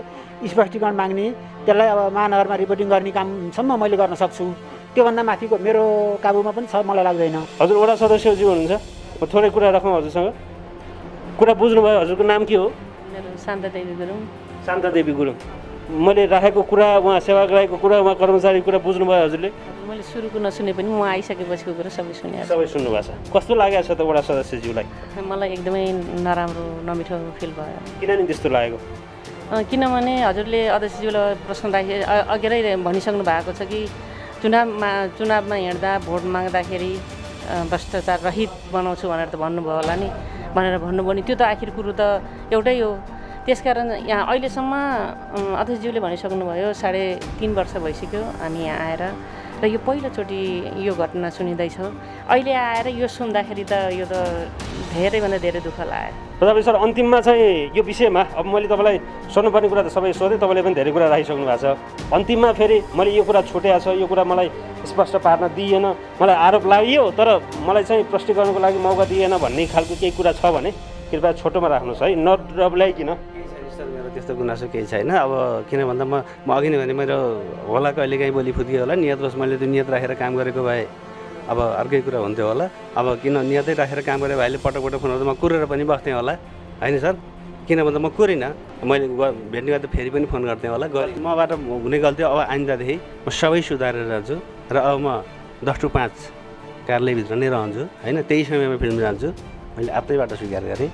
स्पष्टीकरण माग्ने त्यसलाई अब महानगरमा रिपोर्टिङ गर्ने कामसम्म मैले गर्न सक्छु त्योभन्दा माथिको मेरो काबुमा पनि छ मलाई लाग्दैन हजुर वडा सदस्यज्यू हुनुहुन्छ म थोरै कुरा राखौँ हजुरसँग कुरा बुझ्नुभयो हजुरको नाम के हो मेरो शान्तादेवी गुरुङ शान्तादेवी गुरुङ मैले राखेको कुरा उहाँ सेवाग्राहीको कुरा उहाँ कर्मचारीको कुरा बुझ्नुभयो हजुरले मैले सुरुको नसुने पनि म आइसकेपछिको कुरा सबै सुने सबै सुन्नु भएको छ कस्तो लागेको छ त वडा सदस्यज्यूलाई मलाई एकदमै नराम्रो नमिठो फिल भयो किन नि त्यस्तो लागेको किनभने हजुरले अध्यक्षज्यूलाई प्रश्न राखे अघिरै भनिसक्नु भएको छ कि चुनावमा हिँड्दा भोट माग्दाखेरि भ्रष्टाचार रहित बनाउँछु भनेर त भन्नुभयो होला नि भनेर भन्नुभयो नि त्यो त आखिर कुरो त एउटै हो त्यसकारण यहाँ अहिलेसम्म अध्यक्षज्यूले भनिसक्नुभयो 3.5 वर्ष भइसक्यो हामी यहाँ आएर र यो पहिलोचोटि यो घटना सुनिँदैछ अहिले आएर यो सुन्दाखेरि त यो त धेरैभन्दा धेरै दुःख लाग्यो तथापि सर अन्तिममा चाहिँ यो विषयमा अब मैले तपाईँलाई सोध्नुपर्ने कुरा त सबै सोधेँ तपाईँले पनि धेरै कुरा राखिसक्नु भएको छ अन्तिममा फेरि मैले यो कुरा छुटेको छ यो कुरा मलाई स्पष्ट पार्न दिइएन मलाई आरोप लाग्यो तर मलाई चाहिँ प्रष्टीकरणको लागि मौका दिएन भन्ने खालको केही कुरा छ भने कृपया छोटोमा राख्नुहोस् है नडब्ल्याइकन सर मेरो त्यस्तो गुनासो केही छैन अब किन भन्दा म अघि नै भने मेरो होला कहिले काहीँ बोली फुत्कियो होला नियत होस् मैले त्यो नियत राखेर काम गरेको भए अब अर्कै कुरा हुन्थ्यो होला अब किन नियतै राखेर काम गरेको भाइले पटक पटक फोन गर्दा म कुरेर पनि बस्थेँ होला होइन सर किन भन्दा म कुरिनँ मैले भेट्ने गर्दा फेरि पनि फोन गर्थेँ होला मबाट हुने गल्ती अब आइन्दादेखि म सबै सुधारेर जान्छु र अब म 10 to 5 कार्यालयभित्र नै रहन्छु होइन त्यही समयमा फिल्म जान्छु मैले आफ्नैबाट स्वीकार गरेँ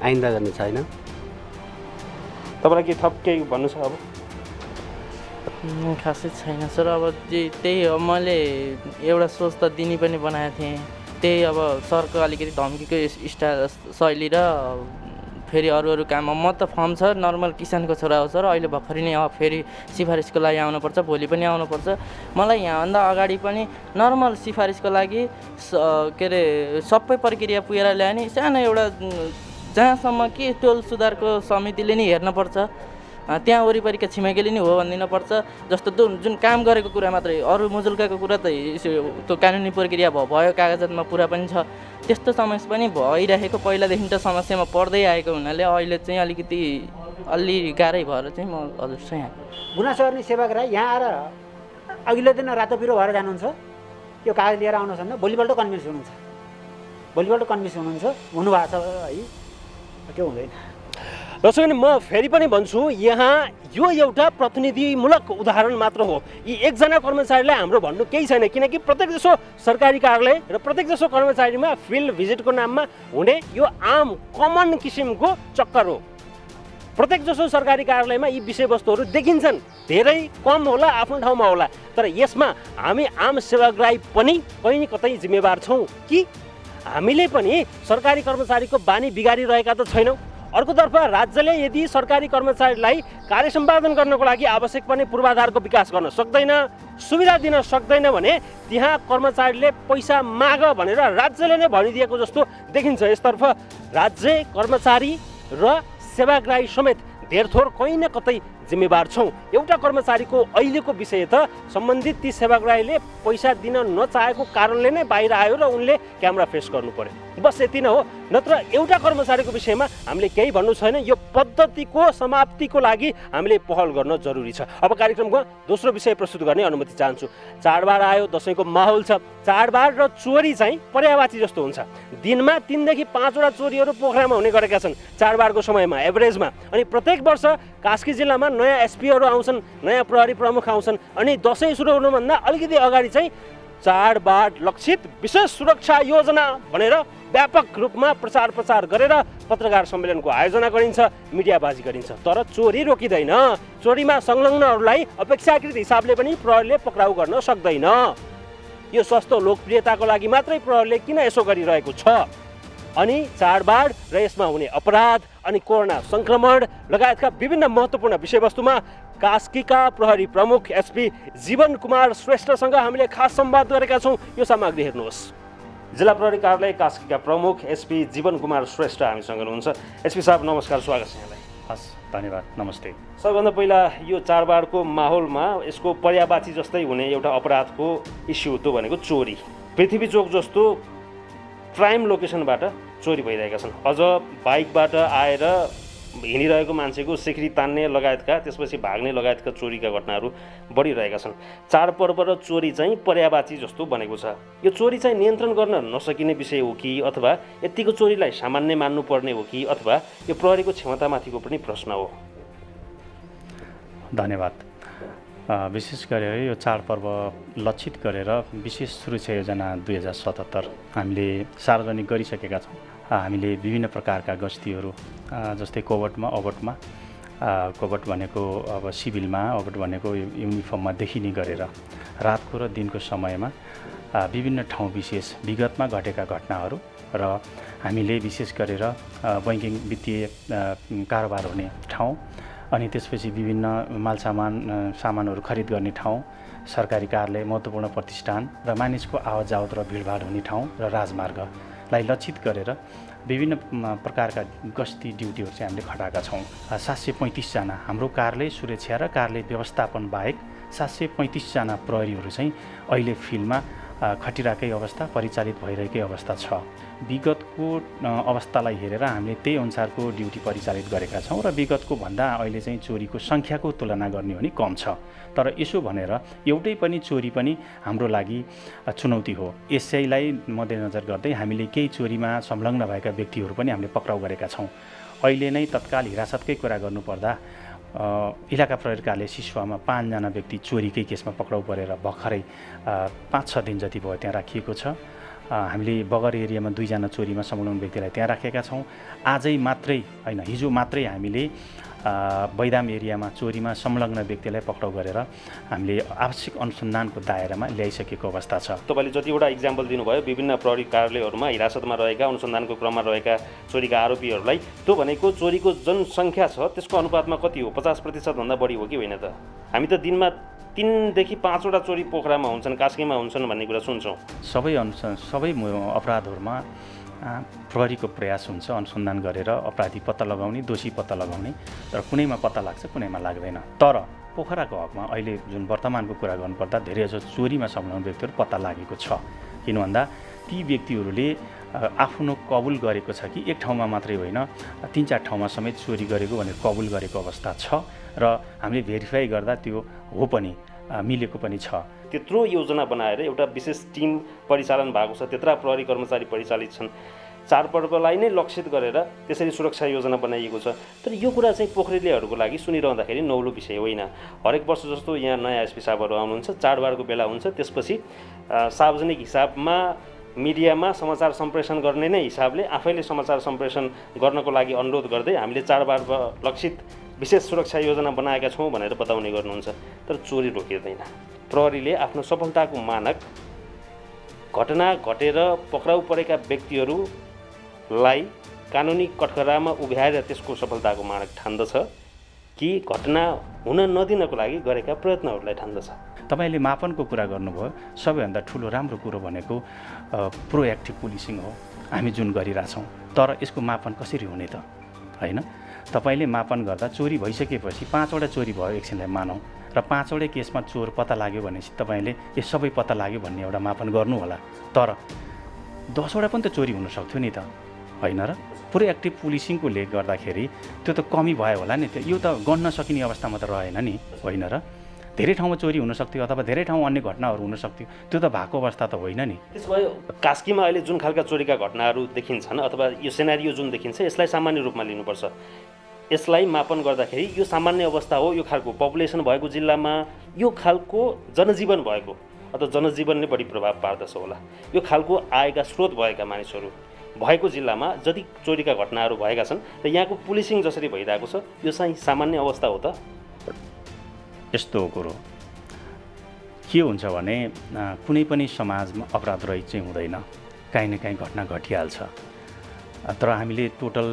आइन्दा गर्ने छैन तपाईँलाई के थप केही भन्नु छ अब खासै छैन सर अब त्यही हो मैले एउटा सोच त दिने पनि बनाएको थिएँ त्यही अब सरको अलिकति धम्कीको शैली र फेरि अरू काम म त फर्म छ नर्मल किसानको छोरा हो सर अहिले भर्खरै नै फेरि सिफारिसको लागि आउनुपर्छ भोलि पनि आउनुपर्छ मलाई यहाँभन्दा अगाडि पनि नर्मल सिफारिसको लागि के अरे सबै प्रक्रिया पुगेर ल्यायो नि सानो एउटा जहाँसम्म कि टोल सुधारको समितिले नि हेर्नुपर्छ त्यहाँ वरिपरिका छिमेकीले नि हो भनिदिनुपर्छ जस्तो जुन काम गरेको कुरा मात्रै अरू मुजुल्काको कुरा त त्यो कानुनी प्रक्रिया भयो कागजातमा पुरा पनि छ त्यस्तो समस्या पनि भइरहेको पहिलादेखि त समस्यामा पर्दै आएको हुनाले अहिले चाहिँ अलिकति अलि गाह्रै भएर चाहिँ म हजुर चाहिँ गुनासो गर्ने सेवाग्राही यहाँ आएर अघिल्लो दिन रातो पिरो भएर जानुहुन्छ यो कागज लिएर आउनुहोस् भन्दा भोलिपल्ट कन्भिन्स हुनुहुन्छ हुनुभएको छ है त्यो हुँदैन दर्शक म फेरि पनि भन्छु यहाँ यो एउटा प्रतिनिधिमूलक उदाहरण मात्र हो यी एकजना कर्मचारीलाई हाम्रो भन्नु केही छैन किनकि प्रत्येक जसो सरकारी कार्यालय र प्रत्येक जसो कर्मचारीमा फिल्ड भिजिटको नाममा हुने यो आम कमन किसिमको चक्कर हो प्रत्येक जसो सरकारी कार्यालयमा यी विषयवस्तुहरू देखिन्छन् धेरै कम होला आफ्नो ठाउँमा होला तर यसमा हामी आम सेवाग्राही पनि कहीँ न कतै जिम्मेवार छौँ कि हामीले पनि सरकारी कर्मचारीको बानी बिगारिरहेका त छैनौँ अर्कोतर्फ राज्यले यदि सरकारी कर्मचारीलाई कार्य सम्पादन गर्नको लागि आवश्यक पर्ने पूर्वाधारको विकास गर्न सक्दैन सुविधा दिन सक्दैन भने त्यहाँ कर्मचारीले पैसा माग भनेर राज्यले नै भनिदिएको जस्तो देखिन्छ यसतर्फ राज्य कर्मचारी र सेवाग्राही समेत धेरथोर कहीँ न कतै जिम्मेवार छौँ एउटा कर्मचारीको अहिलेको विषय त सम्बन्धित ती सेवाग्राहीले पैसा दिन नचाहेको कारणले नै बाहिर आयो र उनले क्यामेरा फेस गर्नु पर्यो बस यति नै हो नत्र एउटा कर्मचारीको विषयमा हामीले केही भन्नु छैन यो पद्धतिको समाप्तिको लागि हामीले पहल गर्न जरुरी छ अब कार्यक्रमको दोस्रो विषय प्रस्तुत गर्ने अनुमति चाहन्छु चाडबाड आयो दसैँको माहौल छ चाडबाड र चोरी चाहिँ पर्यावाची जस्तो हुन्छ दिनमा 3 देखि 5 वटा चोरीहरू पोखरामा हुने गरेका छन् चाडबाडको समयमा एभरेजमा अनि प्रत्येक वर्ष कास्की जिल्लामा नयाँ एसपीहरू आउँछन् नयाँ प्रहरी प्रमुख आउँछन् अनि दसैँ सुरु हुनुभन्दा अलिकति अगाडि चाहिँ चाडबाड लक्षित विशेष सुरक्षा योजना भनेर व्यापक रूपमा प्रचार गरेर पत्रकार सम्मेलनको आयोजना गरिन्छ मिडियाबाजी गरिन्छ तर चोरी रोकिँदैन चोरीमा संलग्नहरूलाई अपेक्षाकृत हिसाबले पनि प्रहरीले पक्राउ गर्न सक्दैन यो सस्तो लोकप्रियताको लागि मात्रै प्रहरीले किन यसो गरिरहेको छ? अनि चाडबाड र यसमा हुने अपराध अनि कोरोना सङ्क्रमण लगायतका विभिन्न महत्त्वपूर्ण विषयवस्तुमा कास्कीका प्रहरी प्रमुख एसपी जीवन कुमार श्रेष्ठसँग हामीले खास संवाद गरेका छौँ। यो सामग्री हेर्नुहोस्। जिल्ला प्रहरी कार्यालय कास्कीका प्रमुख एसपी जीवन कुमार श्रेष्ठ हामीसँग हुनुहुन्छ। एसपी साहब नमस्कार, स्वागत छ यहाँलाई। हस्, धन्यवाद, नमस्ते। सबभन्दा पहिला यो चाडबाडको माहौलमा यसको पर्यावाची जस्तै हुने एउटा अपराधको इस्यु त्यो भनेको चोरी। पृथ्वी चोक जस्तो प्राइम लोकेसनबाट चोरी भइरहेका छन्। अझ बाइकबाट आएर हिँडिरहेको मान्छेको सिक्री तान्ने लगायतका, त्यसपछि भाग्ने लगायतका चोरीका घटनाहरू बढिरहेका छन्। चाडपर्व र चोरी चाहिँ पर्यावाची जस्तो बनेको छ। यो चोरी चाहिँ नियन्त्रण गर्न नसकिने विषय हो कि अथवा यतिको चोरीलाई सामान्य मान्नुपर्ने हो कि अथवा यो प्रहरीको क्षमतामाथिको पनि प्रश्न हो? धन्यवाद। विशेष गरेर यो चाडपर्व लक्षित गरेर विशेष सुरक्षा योजना 2077 हामीले सार्वजनिक गरिसकेका छौँ। हामीले विभिन्न प्रकारका गस्तीहरू जस्तै कोभर्टमा, ओभर्टमा, कोभर्ट भनेको अब सिभिलमा, ओभर्ट भनेको युनिफर्ममा देखिने गरेर रातको र दिनको समयमा विभिन्न ठाउँ विशेष विगतमा घटेका घटनाहरू र हामीले विशेष गरेर बैङ्किङ वित्तीय कारोबार हुने ठाउँ, अनि त्यसपछि विभिन्न सामानहरू खरिद गर्ने ठाउँ, सरकारी कार्यालय, महत्त्वपूर्ण प्रतिष्ठान र मानिसको आवत जावत र भिडभाड हुने ठाउँ र राजमार्गलाई लक्षित गरेर विभिन्न प्रकारका गस्ती ड्युटीहरू चाहिँ हामीले खटाएका छौँ। 735 जना हाम्रो कार्यालय सुरक्षा र कार्यालय व्यवस्थापन बाहेक 735 जना प्रहरीहरू चाहिँ अहिले फिल्डमा खटिरहेकै अवस्था, परिचालित भइरहेकै अवस्था छ। विगतको अवस्थालाई हेरेर हामीले त्यही अनुसारको ड्युटी परिचालित गरेका छौँ र विगतको भन्दा अहिले चाहिँ चोरीको सङ्ख्याको तुलना गर्ने हो भने कम छ। तर यसो भनेर एउटै पनि चोरी पनि हाम्रो लागि चुनौती हो। यसैलाई मध्यनजर गर्दै हामीले केही चोरीमा संलग्न भएका व्यक्तिहरू पनि हामीले पक्राउ गरेका छौँ। अहिले नै तत्काल हिरासतकै कुरा गर्नुपर्दा इलाका प्रहरी कार्यालय सिसुवामा 5 जना व्यक्ति चोरीकै केसमा पक्राउ परेर भर्खरै 5-6 दिन जति भयो त्यहाँ राखिएको छ। हामीले बगर एरियामा 2 जना चोरीमा संलग्न व्यक्तिलाई त्यहाँ राखेका छौँ। आजै मात्रै होइन, हिजो मात्रै हामीले बैदाम एरियामा चोरीमा संलग्न व्यक्तिलाई पक्राउ गरेर हामीले आवश्यक अनुसन्धानको दायरामा ल्याइसकेको अवस्था छ। तपाईँले जतिवटा इक्जाम्पल दिनुभयो विभिन्न प्रहरी कार्यालयहरूमा हिरासतमा रहेका, अनुसन्धानको क्रममा रहेका चोरीका आरोपीहरूलाई, त्यो भनेको चोरीको जनसङ्ख्या छ त्यसको अनुपातमा कति हो? 50% भन्दा बढी हो कि होइन त? हामी त दिनमा 3 देखि 5 वटा चोरी पोखरामा हुन्छन्, कास्कीमा हुन्छन् भन्ने कुरा सुन्छौँ। सबै अपराधहरूमा प्रहरीको प्रयास हुन्छ अनुसन्धान गरेर अपराधी पत्ता लगाउने, दोषी पत्ता लगाउने, तर कुनैमा पत्ता लाग्छ, कुनैमा लाग्दैन। तर पोखराको हकमा अहिले जुन वर्तमानको कुरा गर्नुपर्दा धेरैजसो चोरीमा संलग्न व्यक्तिहरू पत्ता लागेको छ। किन भन्दा ती व्यक्तिहरूले आफ्नो कबुल गरेको छ कि एक ठाउँमा मात्रै होइन 3-4 ठाउँमा समेत चोरी गरेको भनेर कबुल गरेको अवस्था छ र हामीले भेरिफाई गर्दा त्यो हो पनि, मिलेको पनि छ। त्यत्रो योजना बनाएर एउटा विशेष टिम परिचालन भएको छ, त्यत्रा प्रहरी कर्मचारी परिचालित छन्, चाडपर्वलाई नै लक्षित गरेर त्यसरी सुरक्षा योजना बनाइएको छ। तर यो कुरा चाहिँ पोखरेलीहरूको लागि सुनिरहँदाखेरि नौलो विषय होइन। हरेक वर्ष जस्तो यहाँ नयाँ एसपी साहबहरू आउनुहुन्छ, चाडबाडको बेला हुन्छ, त्यसपछि सार्वजनिक हिसाबमा मिडियामा समाचार सम्प्रेषण गर्ने नै हिसाबले आफैले समाचार सम्प्रेषण गर्नको लागि अनुरोध गर्दै हामीले चाडबाड लक्षित विशेष सुरक्षा योजना बनाएका छौँ भनेर बताउने गर्नुहुन्छ। तर चोरी रोकिँदैन। प्रहरीले आफ्नो सफलताको मानक घटना घटेर पक्राउ परेका व्यक्तिहरूलाई कानुनी कठघरामा उभ्याएर त्यसको सफलताको मानक ठान्दछ कि घटना हुन नदिनको लागि गरेका प्रयत्नहरूलाई ठान्दछ? तपाईँले मापनको कुरा गर्नुभयो। सबैभन्दा ठुलो राम्रो कुरो भनेको प्रोएक्टिभ पुलिसिङ हो हामी जुन गरिरहेछौँ। तर यसको मापन कसरी हुने त? होइन, तपाईँले मापन गर्दा चोरी भइसकेपछि 5 वटा चोरी भयो एकछिनलाई मानौँ र 5 वटै केसमा चोर पत्ता लाग्यो भनेपछि तपाईँले यो सबै पत्ता लाग्यो भन्ने एउटा मापन गर्नु होला। तर 10 वटा पनि त चोरी हुनसक्थ्यो नि त, होइन र? प्रोएक्टिभ पुलिसिङकोले गर्दाखेरि त्यो त कमी भयो होला नि। यो त गन्न सकिने अवस्थामा त रहेन नि, होइन र? धेरै ठाउँमा चोरी हुनसक्थ्यो अथवा धेरै ठाउँमा अन्य घटनाहरू हुनसक्थ्यो, त्यो त भएको अवस्था त होइन नि। त्यसो भए कास्कीमा अहिले जुन खालका चोरीका घटनाहरू देखिन्छन् अथवा यो सेनारियो जुन देखिन्छ यसलाई सामान्य रूपमा लिनुपर्छ। यसलाई मापन गर्दाखेरि यो सामान्य अवस्था हो, यो खालको पपुलेसन भएको जिल्लामा यो खालको जनजीवन भएको अथवा जनजीवनले बढी प्रभाव पार्दछ होला, यो खालको आयका स्रोत भएका मानिसहरू भएको जिल्लामा जति चोरीका घटनाहरू भएका छन् र यहाँको पुलिसिङ जसरी भइरहेको छ यो चाहिँ सामान्य अवस्था हो त? यस्तो हो कुरो, के हुन्छ भने कुनै पनि समाजमा अपराध रहित चाहिँ हुँदैन, काहीँ न काहीँ घटना घटिहाल्छ। तर हामीले टोटल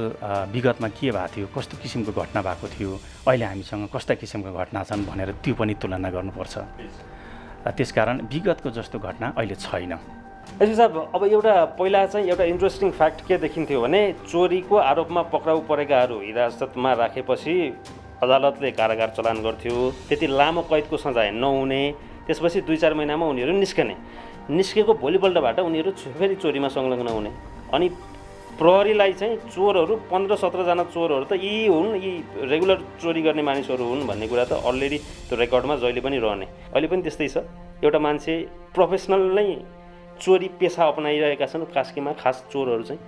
विगतमा के भएको थियो, कस्तो किसिमको घटना भएको थियो, अहिले हामीसँग कस्ता किसिमका घटना छन् भनेर त्यो पनि तुलना गर्नुपर्छ। त्यसकारण विगतको जस्तो घटना अहिले छैन। एसपी साहब, अब एउटा पहिला चाहिँ एउटा इन्ट्रेस्टिङ फ्याक्ट के देखिन्थ्यो भने चोरीको आरोपमा पक्राउ परेकाहरू हिरासतमा राखेपछि अदालतले कारागार चलान गर्थ्यो, त्यति लामो कैदको सजाय नहुने, त्यसपछि 2-4 महिनामा उनीहरू निस्केको भोलिपल्टबाट उनीहरू फेरि चोरीमा संलग्न हुने। अनि प्रहरीलाई चाहिँ चोरहरू 15-17 जना चोरहरू त यी हुन्, यी रेगुलर चोरी गर्ने मानिसहरू हुन् भन्ने कुरा त अलरेडी त्यो रेकर्डमा जहिले पनि रहने। अहिले पनि त्यस्तै छ, एउटा मान्छे प्रोफेसनल नै चोरी पेसा अपनाइरहेका छन् कास्कीमा, खास चोरहरू चाहिँ।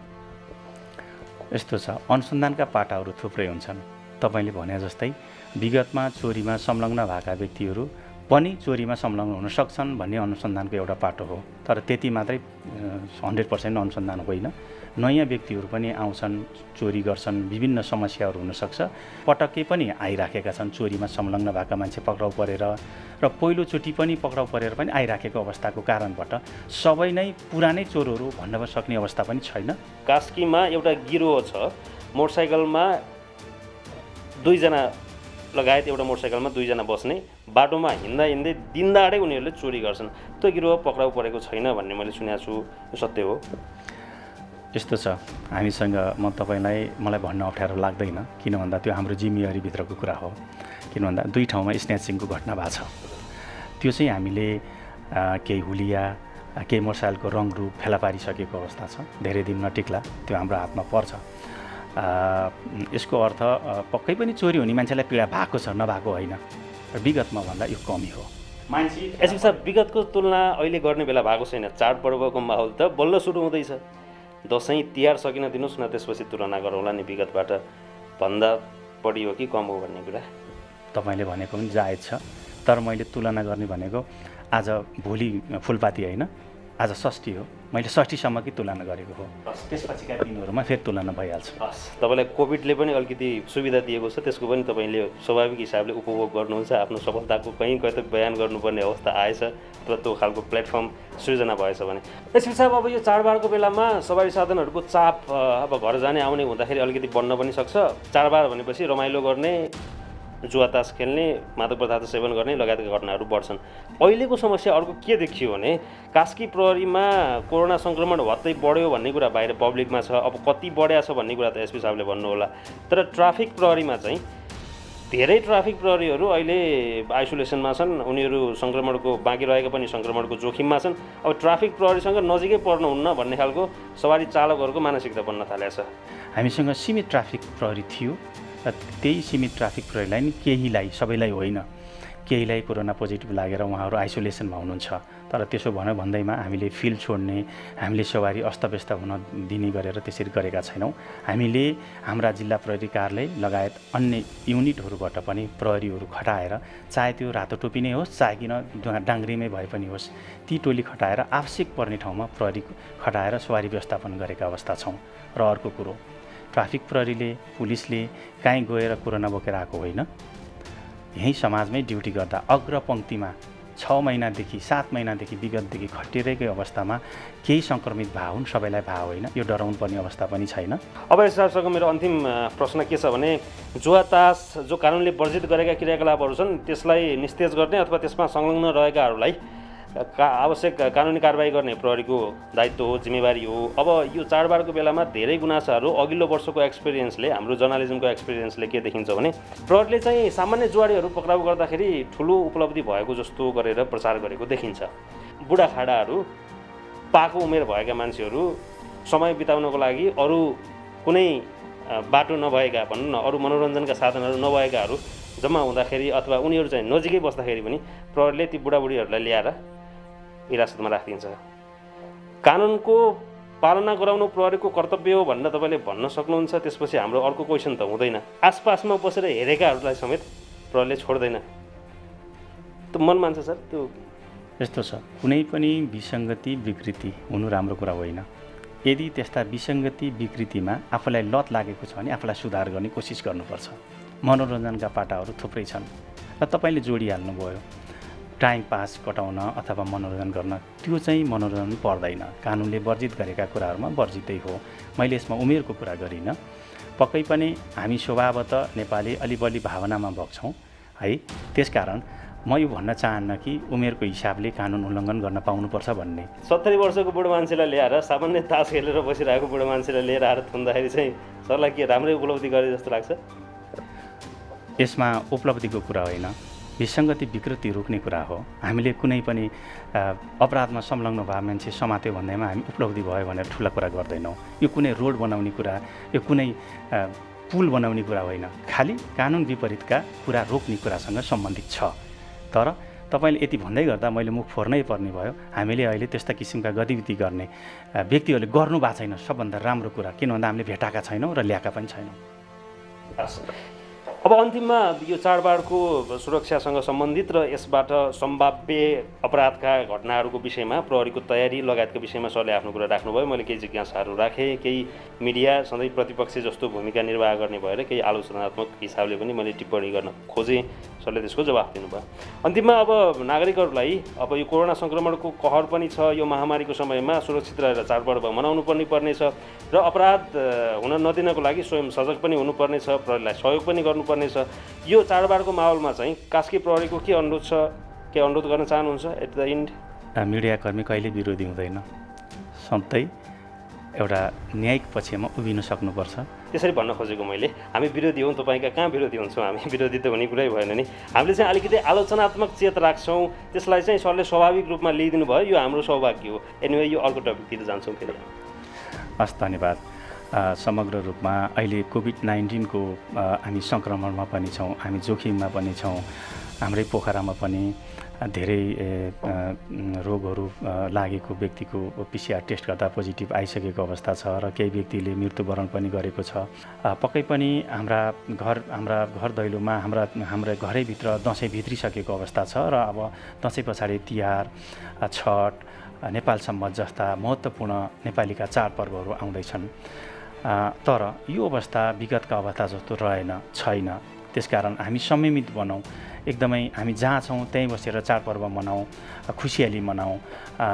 यस्तो छ, अनुसन्धानका पाटाहरू थुप्रै हुन्छन्। तपाईँले भने जस्तै विगतमा चोरीमा संलग्न भएका व्यक्तिहरू पनि चोरीमा संलग्न हुन सक्छन् भन्ने अनुसन्धानको एउटा पाटो हो। तर त्यति मात्रै 100% अनुसन्धान होइन। नयाँ व्यक्तिहरू पनि आउँछन्, चोरी गर्छन्, विभिन्न समस्याहरू हुनसक्छ। पटक्कै पनि आइराखेका छन् चोरीमा संलग्न भएका मान्छे पक्राउ परेर, र पहिलोचोटि पनि पक्राउ परेर पनि आइराखेको अवस्थाको कारणबाट सबै नै पुरानै चोरहरू भन्न सक्ने अवस्था पनि छैन। कास्कीमा एउटा गिरोह छ, मोटरसाइकलमा 2 जना लगायत एउटा मोटरसाइकलमा 2 जना बस्ने, बाटोमा हिँड्दै दिनदाडै उनीहरूले चोरी गर्छन्। त्यो गिरोह पक्राउ परेको छैन भन्ने मैले सुनेको छु, यो सत्य हो? यस्तो छ, मलाई भन्न अप्ठ्यारो लाग्दैन, किन भन्दा त्यो हाम्रो जिम्मेवारीभित्रको कुरा हो। किन भन्दा 2 ठाउँमा स्न्याचिङको घटना भएको छ। त्यो चाहिँ हामीले केही हुलिया, केही मोटरसाइकलको रङरूप फेला पारिसकेको अवस्था छ। धेरै दिन नटिक्ला, त्यो हाम्रो हातमा पर्छ। यसको अर्थ पक्कै पनि चोरी हुने मान्छेलाई पीडा भएको छ, नभएको होइन। विगतमा भन्दा यो कमी हो। एसपी साहब, विगतको तुलना अहिले गर्ने बेला भएको छैन। चाडपर्वको माहौल त बल्ल सुरु हुँदैछ। दसैँ तिहार सकिन दिनुहोस् न, त्यसपछि तुलना गरौँला नि विगतबाट भन्दा बढी हो कि कम हो भन्ने कुरा। तपाईँले भनेको पनि जायज छ, तर मैले तुलना गर्ने भनेको आज भोलि फुलपाती होइन, आज षष्ठी हो, मैले षष्ठीसम्मकै तुलना गरेको हो। त्यसपछिका दिनहरूमा फेरि तुलना भइहाल्छ। हस्, तपाईँलाई कोभिडले पनि अलिकति सुविधा दिएको छ, त्यसको पनि तपाईँले स्वाभाविक हिसाबले उपभोग गर्नुहुन्छ। आफ्नो सफलताको कहीँ त बयान गर्नुपर्ने अवस्था आएछ, अथवा त्यो खालको प्लेटफर्म सृजना भएछ भने। एसपी साहब, अब यो चाडबाडको बेलामा सवारी साधनहरूको चाप अब घर जाने आउने हुँदाखेरि अलिकति बढ्न पनि सक्छ। चाडबाड भनेपछि रमाइलो गर्ने, जुवा तास खेल्ने, मादक पदार्थ सेवन गर्ने लगायतका घटनाहरू बढ्छन्। अहिलेको समस्या अर्को के देखियो भने कास्की प्रहरीमा कोरोना सङ्क्रमण भत्तै बढ्यो भन्ने कुरा बाहिर पब्लिकमा छ। अब कति बढ्या छ भन्ने कुरा त एसपी साहबले भन्नुहोला। तर ट्राफिक प्रहरीमा चाहिँ धेरै ट्राफिक प्रहरीहरू अहिले आइसोलेसनमा छन्, उनीहरू सङ्क्रमणको बाँकी रहेका पनि सङ्क्रमणको जोखिममा छन्। अब ट्राफिक प्रहरीसँग नजिकै पर्नुहुन्न भन्ने खालको सवारी चालकहरूको मानसिकता बन्न थालेको छ। हामीसँग सीमित ट्राफिक प्रहरी थियो, र त्यही सीमित ट्राफिक प्रहरीलाई नि केहीलाई, सबैलाई होइन, केहीलाई कोरोना पोजिटिभ लागेर उहाँहरू आइसोलेसनमा हुनुहुन्छ। तर त्यसो भन्दैमा हामीले फिल्ड छोड्ने, हामीले सवारी अस्तव्यस्त हुन दिने गरेर त्यसरी गरेका छैनौँ। हामीले हाम्रा जिल्ला प्रहरी कार्यालय लगायत अन्य युनिटहरूबाट पनि प्रहरीहरू खटाएर, चाहे त्यो रातो टोपी नै होस्, चाहे किन डाङ्ग्रीमै भए पनि होस्, ती टोली खटाएर आवश्यक पर्ने ठाउँमा प्रहरी खटाएर सवारी व्यवस्थापन गरेका अवस्था छौँ। र अर्को कुरो, ट्राफिक प्रहरीले, पुलिसले कहीँ गएर कोरोना बोकेर आएको होइन। यहीँ समाजमै ड्युटी गर्दा अग्रपङ्क्तिमा 6 महिनादेखि 7 महिनादेखि विगतदेखि खटिरहेकै अवस्थामा केही सङ्क्रमित भए हुन्, सबैलाई भए होइन। यो डराउनु पर्ने अवस्था पनि छैन। अब यससँग मेरो अन्तिम प्रश्न के छ भने जुवा तास जो कानुनले वर्जित गरेका क्रियाकलापहरू छन् त्यसलाई निस्तेज गर्ने अथवा त्यसमा संलग्न रहेकाहरूलाई आवश्यक कानुनी कारबाही गर्ने प्रहरीको दायित्व हो, जिम्मेवारी हो। अब यो चाडबाडको बेलामा धेरै गुनासाहरू अघिल्लो वर्षको एक्सपिरियन्सले, हाम्रो जर्नालिजमको एक्सपिरियन्सले के देखिन्छ भने प्रहरीले चाहिँ सामान्य जुवारीहरू पक्राउ गर्दाखेरि ठुलो उपलब्धि भएको जस्तो गरेर प्रचार गरेको देखिन्छ। बुढाखाडाहरू, पाको उमेर भएका मान्छेहरू समय बिताउनको लागि अरू कुनै बाटो नभएका, भनौँ न अरू मनोरञ्जनका साधनहरू नभएकाहरू जम्मा हुँदाखेरि अथवा उनीहरू चाहिँ नजिकै बस्दाखेरि पनि प्रहरीले ती बुढाबुढीहरूलाई ल्याएर हिरासतमा राखिदिन्छ। कानुनको पालना गराउनु प्रहरीको कर्तव्य हो भनेर तपाईँले भन्न सक्नुहुन्छ। त्यसपछि हाम्रो अर्को क्वेसन त हुँदैन, आसपासमा बसेर हेरेकाहरूलाई समेत प्रहरीले छोड्दैन। त्यो मन मान्छ सर? त्यो यस्तो छ, कुनै पनि विसङ्गति विकृति हुनु राम्रो कुरा होइन। यदि त्यस्ता विसङ्गति विकृतिमा आफूलाई लत लागेको छ भने आफूलाई सुधार गर्ने कोसिस गर्नुपर्छ। मनोरञ्जनका पाटाहरू थुप्रै छन् र तपाईँले जोडिहाल्नुभयो। टाइम पास कटाउन अथवा मनोरञ्जन गर्न त्यो चाहिँ मनोरञ्जन पर्दैन। कानुनले वर्जित गरेका कुराहरूमा वर्जितै हो। मैले यसमा उमेरको कुरा गरिनँ। पक्कै पनि हामी स्वभावतः नेपाली अलि बढी भावनामा बग्छौँ है। त्यसकारण म यो भन्न चाहन्न कि उमेरको हिसाबले कानुन उल्लङ्घन गर्न पाउनुपर्छ भन्ने। 70 वर्षको बुढो मान्छेलाई ल्याएर सामान्य तास खेलेर बसिरहेको बुढो मान्छेलाई लिएर आएर थुन्दाखेरि चाहिँ सरलाई के राम्रै उपलब्धि गरे जस्तो लाग्छ? यसमा उपलब्धिको कुरा होइन, विसङ्गति विकृति रोक्ने कुरा हो। हामीले कुनै पनि अपराधमा संलग्न भए मान्छे समात्यो भन्दैमा हामी उपलब्धि भयो भनेर ठुला कुरा गर्दैनौँ। यो कुनै रोड बनाउने कुरा, यो कुनै पुल बनाउने कुरा होइन, खालि कानुन विपरीतका कुरा रोक्ने कुरासँग सम्बन्धित छ। तर तपाईँले यति भन्दै गर्दा मैले मुख फोर्नै पर्ने भयो। हामीले अहिले त्यस्ता किसिमका गतिविधि गर्ने व्यक्तिहरूले गर्नु भएको छैन। सबभन्दा राम्रो कुरा किन भन्दा हामीले भेटाएका छैनौँ र ल्याएका पनि छैनौँ। अब अन्तिममा यो चाडबाडको सुरक्षासँग सम्बन्धित र यसबाट सम्भाव्य अपराधका घटनाहरूको विषयमा प्रहरीको तयारी लगायतका विषयमा सरले आफ्नो कुरा राख्नुभयो। मैले केही जिज्ञासाहरू राखेँ, केही मिडिया सधैँ प्रतिपक्ष जस्तो भूमिका निर्वाह गर्ने भएर केही आलोचनात्मक हिसाबले पनि मैले टिप्पणी गर्न खोजेँ। सरले त्यसको जवाफ दिनुभयो। अन्तिममा अब नागरिकहरूलाई अब यो कोरोना सङ्क्रमणको कहर पनि छ, यो महामारीको समयमा सुरक्षित रहेर चाडपर्व मनाउनु पर्नेछ र अपराध हुन नदिनको लागि स्वयं सजग पनि हुनुपर्नेछ, प्रहरीलाई सहयोग पनि गर्नुपर्नेछ। यो चाडबाडको माहौलमा चाहिँ कास्की प्रहरीको के अनुरोध छ, के अनुरोध गर्न चाहनुहुन्छ एट द इन्ड? मिडियाकर्मी कहिले विरोधी हुँदैन, सधैँ एउटा न्यायिक पक्षमा उभिन सक्नुपर्छ। त्यसरी भन्न खोजेको मैले, हामी विरोधी हौँ, तपाईँका कहाँ विरोधी हुन्छौँ? हामी विरोधी त हुने कुरै भएन नि। हामीले चाहिँ अलिकति आलोचनात्मक चेत राख्छौँ, त्यसलाई चाहिँ सरले स्वाभाविक रूपमा लिइदिनु भयो, यो हाम्रो सौभाग्य हो। एनिवे यो अर्को टपिकतिर जान्छौँ फेरि। हस्, धन्यवाद। समग्र रूपमा अहिले कोभिड-19 को हामी सङ्क्रमणमा पनि छौँ, हामी जोखिममा पनि छौँ। हाम्रै पोखरामा पनि धेरै रोगहरू लागेको व्यक्तिको PCR टेस्ट गर्दा पोजिटिभ आइसकेको अवस्था छ र केही व्यक्तिले मृत्युवरण पनि गरेको छ। पक्कै पनि हाम्रा घर दैलोमा हाम्रा घरैभित्र दसैँ भित्रिसकेको अवस्था छ र अब दसैँ पछाडि तिहार, छठ, नेपाल सम्वत जस्ता महत्त्वपूर्ण नेपालीका चाडपर्वहरू आउँदैछन्। तर यो अवस्था विगतका अवस्था जस्तो छैन। त्यसकारण हामी संयमित बनौँ, एकदमै हामी जहाँ छौँ त्यहीँ बसेर चाडपर्व मनाउँ, खुसियाली मनाउँ,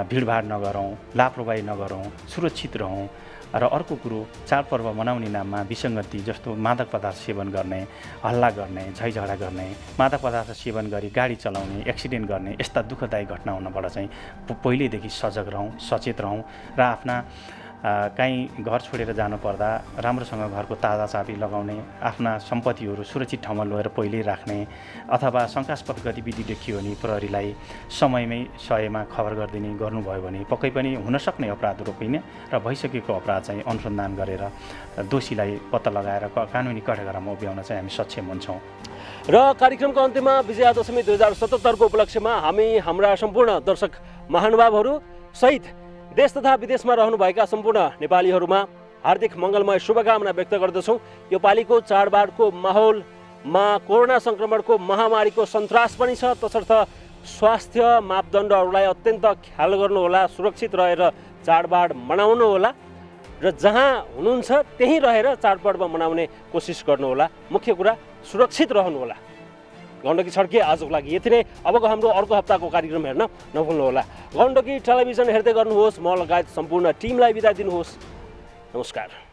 भिडभाड नगरौँ, लापरवाही नगरौँ, सुरक्षित रहौँ। र अर्को कुरो, चाडपर्व मनाउने नाममा विसङ्गति जस्तो मादक पदार्थ सेवन गर्ने, हल्ला गर्ने, झैझगडा गर्ने, मादक पदार्थ सेवन गरी गाडी चलाउने, एक्सिडेन्ट गर्ने यस्ता दुःखदायी घटना हुनबाट चाहिँ पहिल्यैदेखि सजग रहौँ, सचेत रहौँ र आफ्ना कहीँ घर छोडेर जानुपर्दा राम्रोसँग घरको ताजा चाबी लगाउने, आफ्ना सम्पत्तिहरू सुरक्षित ठाउँमा लगेर पहिल्यै राख्ने, अथवा शङ्कास्पद गतिविधि देखियो भने प्रहरीलाई समयमै सयमा खबर गर्नुभयो भने पक्कै पनि हुनसक्ने अपराध रोकिने र भइसकेको अपराध चाहिँ अनुसन्धान गरेर दोषीलाई पत्ता लगाएर कानुनी कठघरामा उभ्याउन चाहिँ हामी सक्षम हुन्छौँ। र कार्यक्रमको अन्त्यमा विजयादशमी 2077 को उपलक्ष्यमा हामी हाम्रा सम्पूर्ण दर्शक महानुभावहरू सहित देश तथा विदेशमा रहनुभएका सम्पूर्ण नेपालीहरूमा हार्दिक मङ्गलमय शुभकामना व्यक्त गर्दछौँ। यो पालिको चाडबाडको माहौलमा कोरोना सङ्क्रमणको महामारीको सन्तास पनि छ, तसर्थ स्वास्थ्य मापदण्डहरूलाई अत्यन्त ख्याल गर्नुहोला, सुरक्षित रहेर चाडबाड मनाउनुहोला र जहाँ हुनुहुन्छ त्यहीँ रहेर चाडपर्व मनाउने कोसिस गर्नुहोला। मुख्य कुरा सुरक्षित रहनुहोला। गण्डकी छड्के आजको लागि यति नै। अबको हाम्रो अर्को हप्ताको कार्यक्रम हेर्न नभुल्नुहोला। गण्डकी टेलिभिजन हेर्दै गर्नुहोस्। म लगायत सम्पूर्ण टिमलाई बिदा दिनुहोस्। नमस्कार।